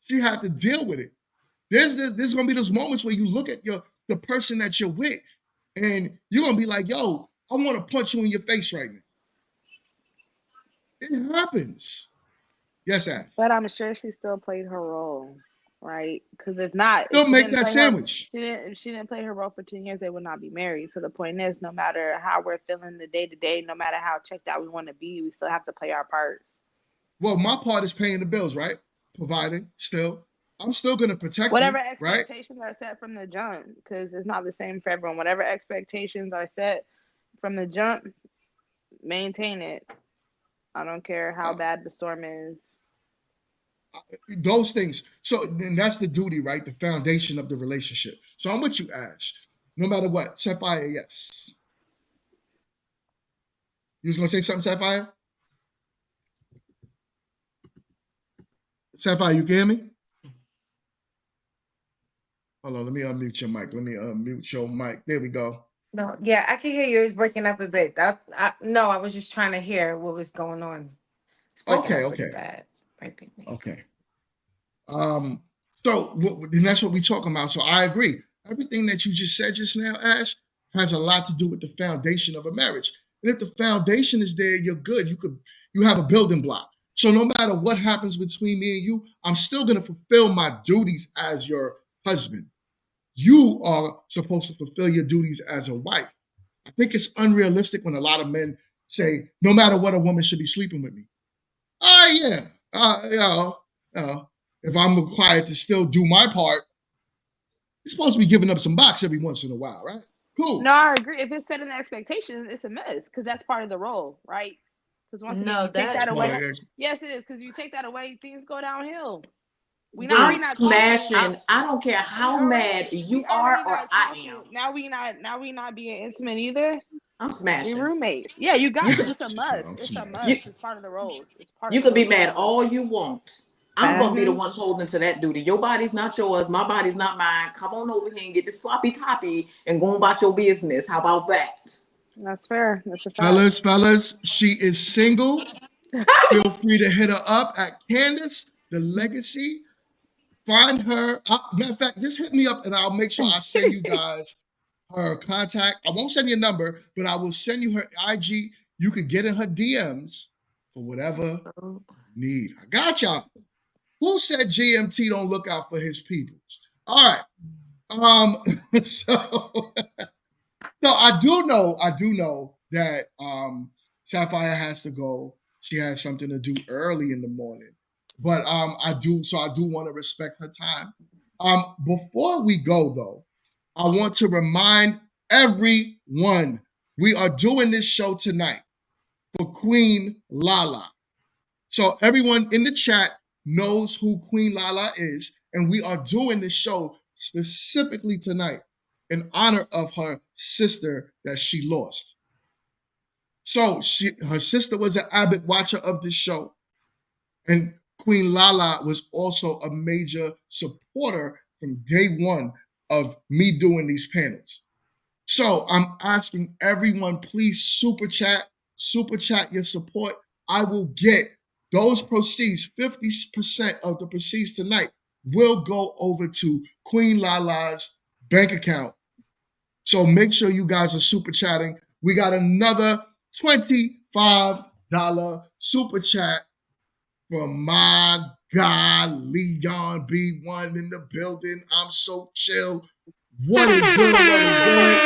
Speaker 20: She had to deal with it. There's going to be those moments where you look at the person that you're with, and you're going to be like, yo, I want to punch you in your face right now. It happens. Yes, Ash.
Speaker 12: But I'm sure she still played her role, right? Because if not,
Speaker 20: Don't make that sandwich.
Speaker 12: If she didn't play her role for 10 years, they would not be married. So the point is, no matter how we're feeling the day to day, no matter how checked out we want to be, we still have to play our parts.
Speaker 20: Well, my part is paying the bills, right? Providing, still. I'm still going to protect
Speaker 12: whatever
Speaker 20: you,
Speaker 12: expectations are set from the jump, because it's not the same for everyone. Whatever expectations are set from the jump, maintain it. I don't care how bad the storm is.
Speaker 20: Those things. So then that's the duty, right? The foundation of the relationship. So I'm with you, Ash. No matter what. Sapphire, yes. You was going to say something, Sapphire? Sapphire, you can hear me? Hold on, let me unmute your mic. Let me unmute your mic. There we go.
Speaker 9: No, yeah, I can hear you. It's breaking up a bit. No, I was just trying to hear what was going on.
Speaker 20: Okay.
Speaker 9: Bad.
Speaker 20: Okay. So and that's what we're talking about. So I agree. Everything that you just said just now, Ash, has a lot to do with the foundation of a marriage. And if the foundation is there, you're good. You have a building block. So no matter what happens between me and you, I'm still going to fulfill my duties as your husband. You are supposed to fulfill your duties as a wife. I think it's unrealistic when a lot of men say, no matter what, a woman should be sleeping with me. If I'm required to still do my part, you're supposed to be giving up some box every once in a while, right? Cool.
Speaker 12: No, I agree. If it's setting the expectations, it's a mess, because that's part of the role, right? Because once you take that away, yes, it is, because you take that away, things go downhill.
Speaker 15: I'm smashing. I don't care how mad you are or I am.
Speaker 12: Now we not being intimate either.
Speaker 15: I'm smashing.
Speaker 12: We roommates. Yeah, you got to. It's a must. It's a must. It's part of the roles. It's part.
Speaker 15: You could be mad all you want. I'm gonna be the one holding to that duty. Your body's not yours. My body's not mine. Come on over here and get the sloppy toppy and go about your business. How about that?
Speaker 12: That's fair. That's a fact.
Speaker 20: Fellas, she is single. Feel free to hit her up at Candace, the Legacy. Find her. Matter of fact, just hit me up and I'll make sure I send you guys her contact. I won't send you a number, but I will send you her IG. You could get in her DMs for whatever you need. I got y'all. Who said GMT don't look out for his people? All right. So I do know that Sapphire has to go. She has something to do early in the morning. but I do want to respect her time. Before we go though, I want to remind everyone we are doing this show tonight for Queen Lala. So everyone in the chat knows who Queen Lala is, and we are doing this show specifically tonight in honor of her sister that she lost. So her sister was an avid watcher of this show, and Queen Lala was also a major supporter from day one of me doing these panels. So I'm asking everyone, please super chat your support. I will get those proceeds, 50% of the proceeds tonight will go over to Queen Lala's bank account. So make sure you guys are super chatting. We got another $25 super chat from my guy, Leon B1 in the building. I'm so chill. What is good? What is good?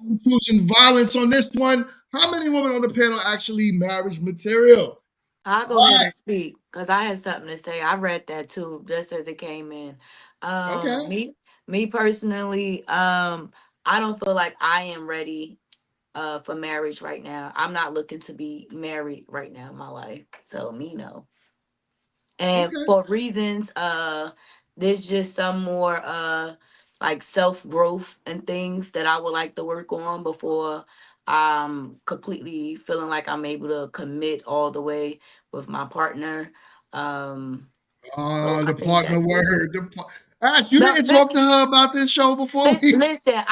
Speaker 20: I'm choosing violence on this one. How many women on the panel actually marriage material?
Speaker 7: I'll go ahead and speak because I have something to say. I read that too, just as it came in.
Speaker 20: Okay.
Speaker 7: Me personally, I don't feel like I am ready for marriage right now. I'm not looking to be married right now in my life. So me no. And for reasons, there's just some more like self-growth and things that I would like to work on before I'm completely feeling like I'm able to commit all the way with my partner. So I
Speaker 20: The
Speaker 7: think
Speaker 20: partner
Speaker 7: that's it.
Speaker 20: word. Ash, you
Speaker 7: No,
Speaker 20: didn't talk to her about this show before?
Speaker 7: listen,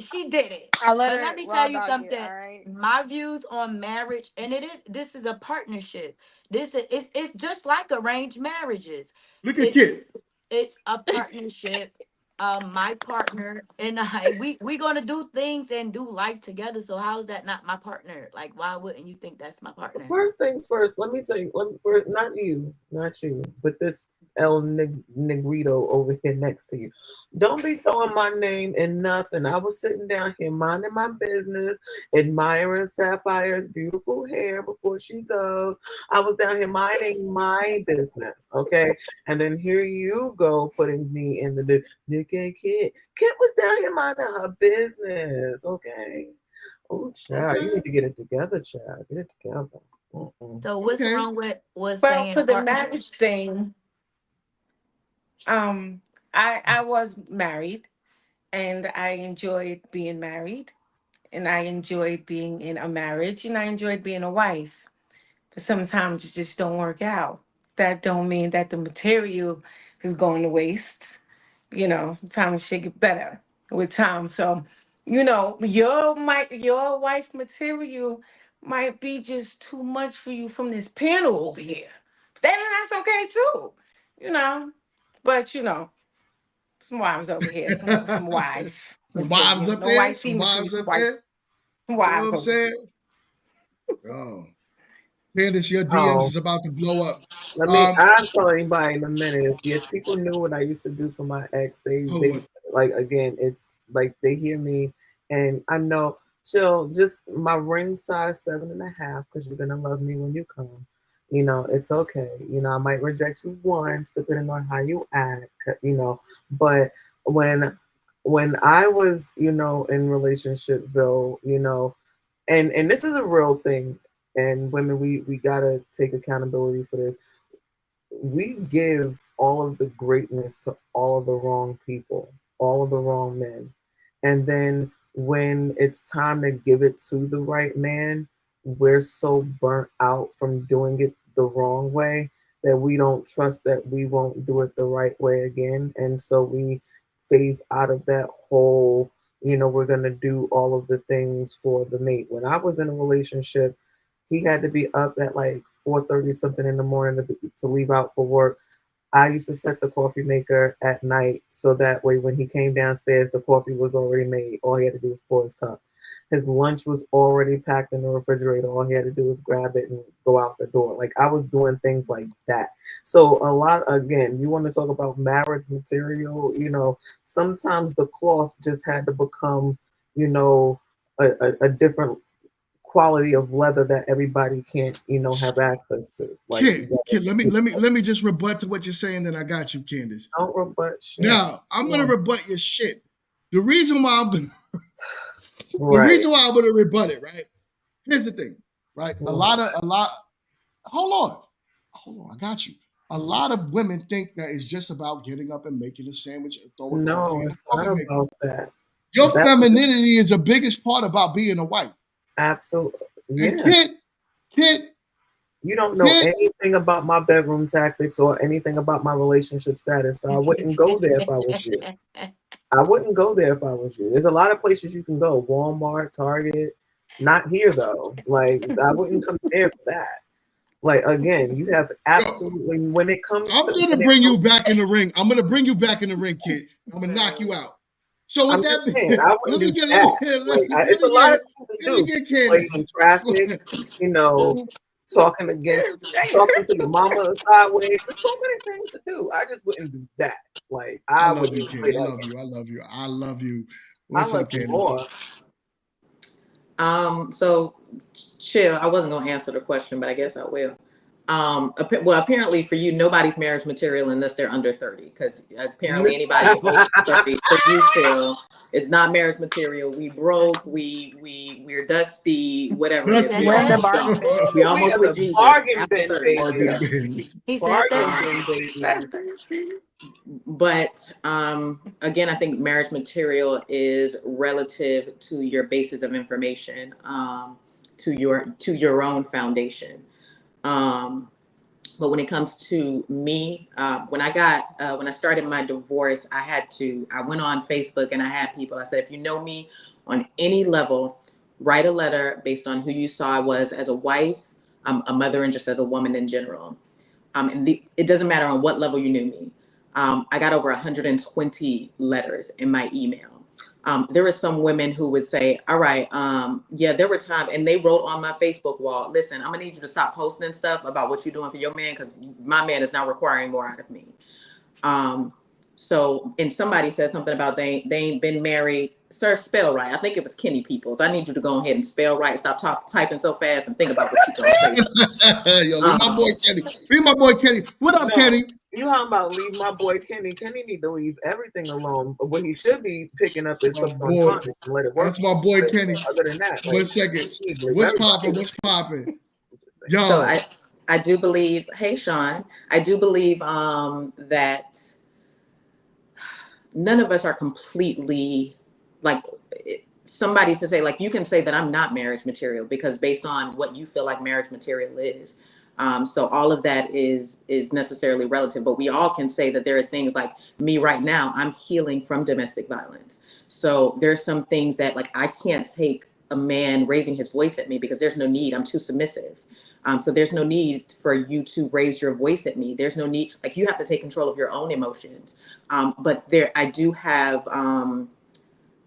Speaker 7: she did it.
Speaker 12: I let
Speaker 7: But
Speaker 12: her
Speaker 7: let me
Speaker 12: raw
Speaker 7: tell you
Speaker 12: dog
Speaker 7: something.
Speaker 12: it. All right.
Speaker 7: My views on marriage, and this is a partnership. It's just like arranged marriages.
Speaker 20: Look at Kit.
Speaker 7: It's a partnership. My partner and I, we gonna do things and do life together. So how is that not my partner? Like, why wouldn't you think that's my partner?
Speaker 17: First things first, let me tell you, not you, but this El Negrito over here next to you. Don't be throwing my name in nothing. I was sitting down here minding my business, admiring Sapphire's beautiful hair before she goes. I was down here minding my business, okay? And then here you go putting me in the Nick and Kit. Kit was down here minding her business, okay? Oh, child, you need to get it together, child. Get it together.
Speaker 7: So what's wrong with
Speaker 9: Well,
Speaker 7: saying
Speaker 9: for the
Speaker 7: partner?
Speaker 9: marriage thing, I was married and I enjoyed being married and I enjoyed being in a marriage and I enjoyed being a wife. But sometimes it just don't work out. That don't mean that the material is going to waste. You know, sometimes shit get better with time. So, you know, your wife material might be just too much for you from this panel over here. That's okay too. You know. But you know, some wives over here, some wives.
Speaker 20: Some wives up there?
Speaker 9: Some wives
Speaker 20: You know what I'm saying? Oh. Candace, your DMs is about to blow up.
Speaker 17: I'll tell anybody in a minute. If people knew what I used to do for my ex, they like, again, it's like they hear me and I know, chill, just my ring size 7.5, because you're gonna love me when you come. You know, it's okay. You know, I might reject you once, depending on how you act, you know. But when I was, you know, in relationshipville, you know, and this is a real thing, and women, we gotta take accountability for this. We give all of the greatness to all of the wrong people, all of the wrong men. And then when it's time to give it to the right man, we're so burnt out from doing it the wrong way that we don't trust that we won't do it the right way again. And so we phase out of that whole, you know, we're going to do all of the things for the mate. When I was in a relationship, he had to be up at like 4:30 something in the morning to leave out for work. I used to set the coffee maker at night so that way when he came downstairs, the coffee was already made. All he had to do was pour his cup. His lunch was already packed in the refrigerator. All he had to do was grab it and go out the door. Like, I was doing things like that. So a lot, again, you want to talk about marriage material, you know, sometimes the cloth just had to become, you know, a different quality of leather that everybody can't, have access to. Like,
Speaker 20: Kid, let me just rebut to what you're saying. Then I got you, Candace.
Speaker 17: Don't rebut shit.
Speaker 20: Now I'm gonna rebut your shit. The reason why I'm gonna rebut it, right? Here's the thing, right? A lot. Hold on, I got you. A lot of women think that it's just about getting up and making a sandwich and throwing coffee in
Speaker 17: it's not about that.
Speaker 20: Your femininity is the biggest part about being a wife.
Speaker 17: Absolutely. Yeah.
Speaker 20: And kid,
Speaker 17: you don't know anything about my bedroom tactics or anything about my relationship status, so I wouldn't go there if I was you. I wouldn't go there if I was you. There's a lot of places you can go. Walmart, Target. Not here, though. Like, I wouldn't come there for that. Like, again, you have absolutely, when it comes
Speaker 20: I'm going to bring you back in the ring. I'm going to bring you back in the ring, kid. I'm going to knock you out. So with that, let me get
Speaker 17: it's a lot of things to do. Like, in traffic, talking to your mama sideways. There's so many things to do. I just wouldn't do that. Like, I
Speaker 20: love you, kid. I love you. What's up, Candace?
Speaker 15: So chill. I wasn't gonna answer the question, but I guess I will. Well, apparently for you, nobody's marriage material unless they're under 30, because apparently anybody over 30 for you, chill, it's not marriage material. We broke, we're dusty, whatever. We almost with Jesus. He said that. But again, I think marriage material is relative to your basis of information, to your own foundation. But when it comes to me, when I started my divorce, I went on Facebook and I had people, I said, if you know me on any level, write a letter based on who you saw I was as a wife, a mother, and just as a woman in general. It doesn't matter on what level you knew me. I got over 120 letters in my email. There were some women who would say, all right, there were times, and they wrote on my Facebook wall, listen, I'm gonna need you to stop posting stuff about what you're doing for your man, because my man is now requiring more out of me. And somebody said something about they ain't been married. Sir, spell right. I think it was Kenny Peoples. I need you to go ahead and spell right. Stop typing so fast and think about what you're going to say.
Speaker 20: Yo, leave my boy Kenny. Leave my boy Kenny. What up, Kenny?
Speaker 17: You talking about leave my boy Kenny? Kenny need to leave everything alone. What he should be picking up is something on and let it work.
Speaker 20: That's my boy Kenny.
Speaker 17: Other than that,
Speaker 20: one second. What's popping? Yo.
Speaker 15: So I do believe. Hey, Sean. I do believe that none of us are completely like. Somebody to say, like, you can say that I'm not marriage material because based on what you feel like marriage material is. So all of that is necessarily relative, but we all can say that there are things like me right now, I'm healing from domestic violence. So there's some things that like, I can't take a man raising his voice at me because there's no need, I'm too submissive. So there's no need for you to raise your voice at me. There's no need, like you have to take control of your own emotions. But I do have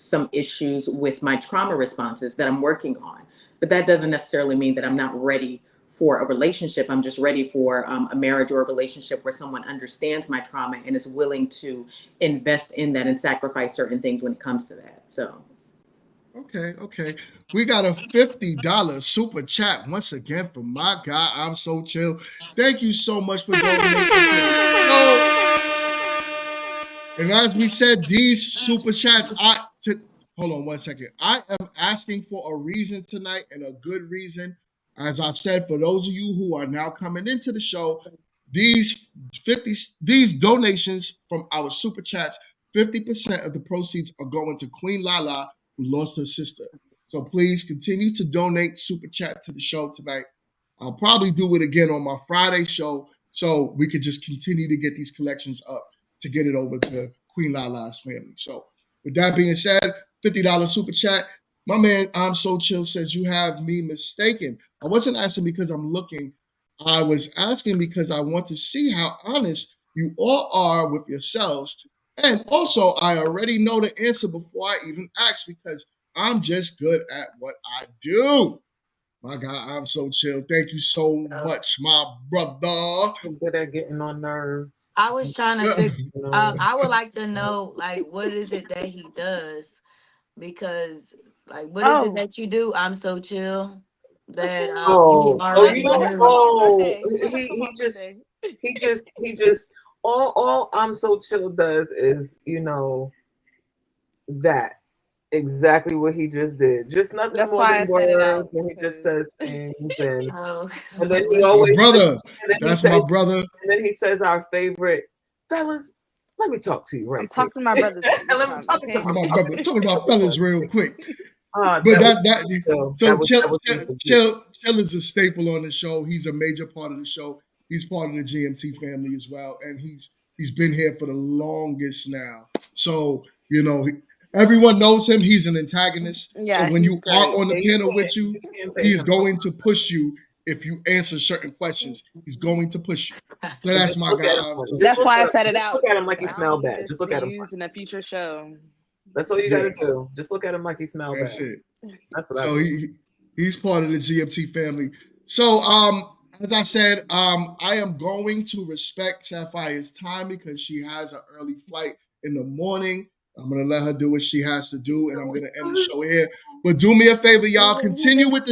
Speaker 15: some issues with my trauma responses that I'm working on, but that doesn't necessarily mean that I'm not ready for a relationship. I'm just ready for a marriage or a relationship where someone understands my trauma and is willing to invest in that and sacrifice certain things when it comes to that. So.
Speaker 20: Okay. We got a $50 super chat once again from my guy. I'm so chill. Thank you so much for donating. And as we said, these super chats, hold on 1 second. I am asking for a reason tonight and a good reason. As I said, for those of you who are now coming into the show, these donations from our super chats, 50% of the proceeds are going to Queen Lala, who lost her sister. So please continue to donate super chat to the show tonight. I'll probably do it again on my Friday show so we could just continue to get these collections up to get it over to Queen Lala's family. So with that being said, $50 super chat. My man, I'm so chill, says you have me mistaken. I wasn't asking because I'm looking. I was asking because I want to see how honest you all are with yourselves. And also, I already know the answer before I even ask because I'm just good at what I do. My God, I'm so chill. Thank you so much, my brother.
Speaker 17: I'm good at getting on nerves.
Speaker 7: I was trying to figure. I would like to know, like, what is it that he does? Because, like, what is it that you do? I'm so chill. that
Speaker 17: Oh,
Speaker 7: you
Speaker 17: oh,
Speaker 7: already
Speaker 17: you know,
Speaker 7: knew.
Speaker 17: he just all I'm so chill does is, you know, that exactly what he just did. Just nothing
Speaker 12: That's
Speaker 17: more
Speaker 12: why
Speaker 17: than
Speaker 12: I said it out.
Speaker 17: words, and he just says things, and
Speaker 7: Oh,
Speaker 17: then he
Speaker 20: That's my
Speaker 17: always
Speaker 20: brother.
Speaker 17: and then he
Speaker 20: That's
Speaker 17: says,
Speaker 20: my brother.
Speaker 17: and then he says our favorite, fellas. Let me talk to you right
Speaker 12: I'm
Speaker 17: quick.
Speaker 12: talking to my brothers.
Speaker 17: Let me talk to
Speaker 20: Talking about brother. Talking about fellas real quick.
Speaker 17: That
Speaker 20: But
Speaker 17: was
Speaker 20: so
Speaker 17: legit.
Speaker 20: Chill is a staple on the show. He's a major part of the show. He's part of the GMT family as well, and he's been here for the longest now. So you know, everyone knows him. He's an antagonist.
Speaker 12: Yeah,
Speaker 20: so when
Speaker 12: he's
Speaker 20: you are
Speaker 12: great.
Speaker 20: on the
Speaker 17: Yeah,
Speaker 20: panel with you,
Speaker 17: can't pay
Speaker 20: he's
Speaker 17: him.
Speaker 20: going to push you if you answer certain questions. He's going to push you. So that's my
Speaker 17: Look
Speaker 20: guy.
Speaker 17: at him. Just
Speaker 12: That's
Speaker 17: look
Speaker 12: why I
Speaker 17: at-
Speaker 12: said it
Speaker 17: just
Speaker 12: out.
Speaker 17: Look at him like he
Speaker 12: I
Speaker 17: smelled
Speaker 12: want
Speaker 17: bad.
Speaker 12: this
Speaker 17: Just look
Speaker 12: to
Speaker 17: at
Speaker 12: be
Speaker 17: him.
Speaker 12: used in a future show.
Speaker 17: That's all you
Speaker 20: Yeah.
Speaker 17: gotta do. Just look at him like he smelled
Speaker 20: That's
Speaker 17: bad.
Speaker 20: it.
Speaker 17: That's what I
Speaker 20: So
Speaker 17: do.
Speaker 20: he's part of the GMT family. So as I said, I am going to respect Sapphire's time because she has an early flight in the morning. I'm gonna let her do what she has to do, and I'm gonna end the show here. But do me a favor, y'all. Continue with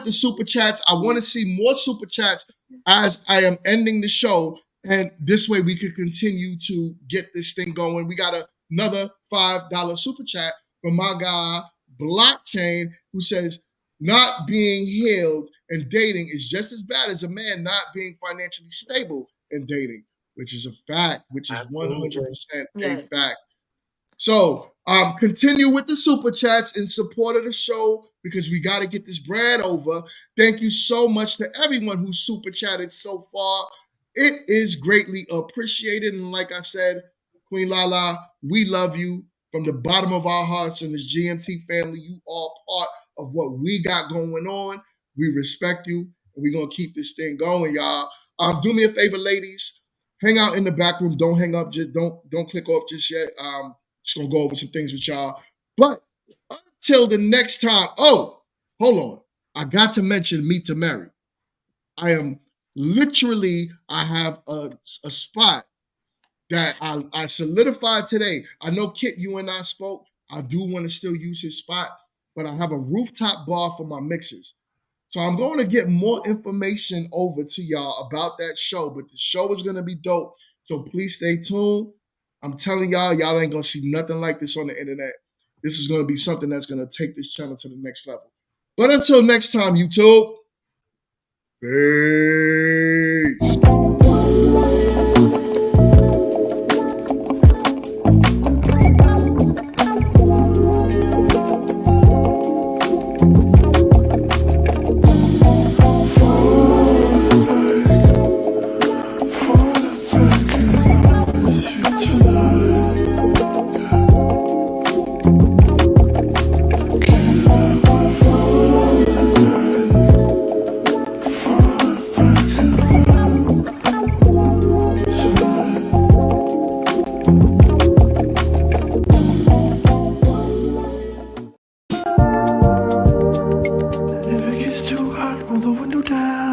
Speaker 20: the super chats. I want to see more super chats as I am ending the show, and this way we can continue to get this thing going. We got another $5 super chat from my guy Blockchain, who says, "Not being healed and dating is just as bad as a man not being financially stable and dating," which is a fact, which is 100% a
Speaker 7: Yes.
Speaker 20: fact. So continue with the super chats in support of the show because we got to get this bread over. Thank you so much to everyone who super chatted so far. It is greatly appreciated. And like I said, Queen Lala, we love you from the bottom of our hearts in this GMT family. You are part of what we got going on. We respect you, and we're going to keep this thing going, y'all. Do me a favor, ladies. Hang out in the back room. Don't hang up. Just don't click off just yet. Just gonna go over some things with y'all. But until the next time. Oh, hold on. I got to mention Meet to Marry. I am literally, I have a spot that I solidified today. I know Kit, you and I spoke. I do want to still use his spot, but I have a rooftop bar for my mixers. So I'm going to get more information over to y'all about that show, but the show is going to be dope. So please stay tuned. I'm telling y'all ain't going to see nothing like this on the internet. This is going to be something that's going to take this channel to the next level. But until next time, YouTube, peace.
Speaker 1: If it gets too hot, roll the window down.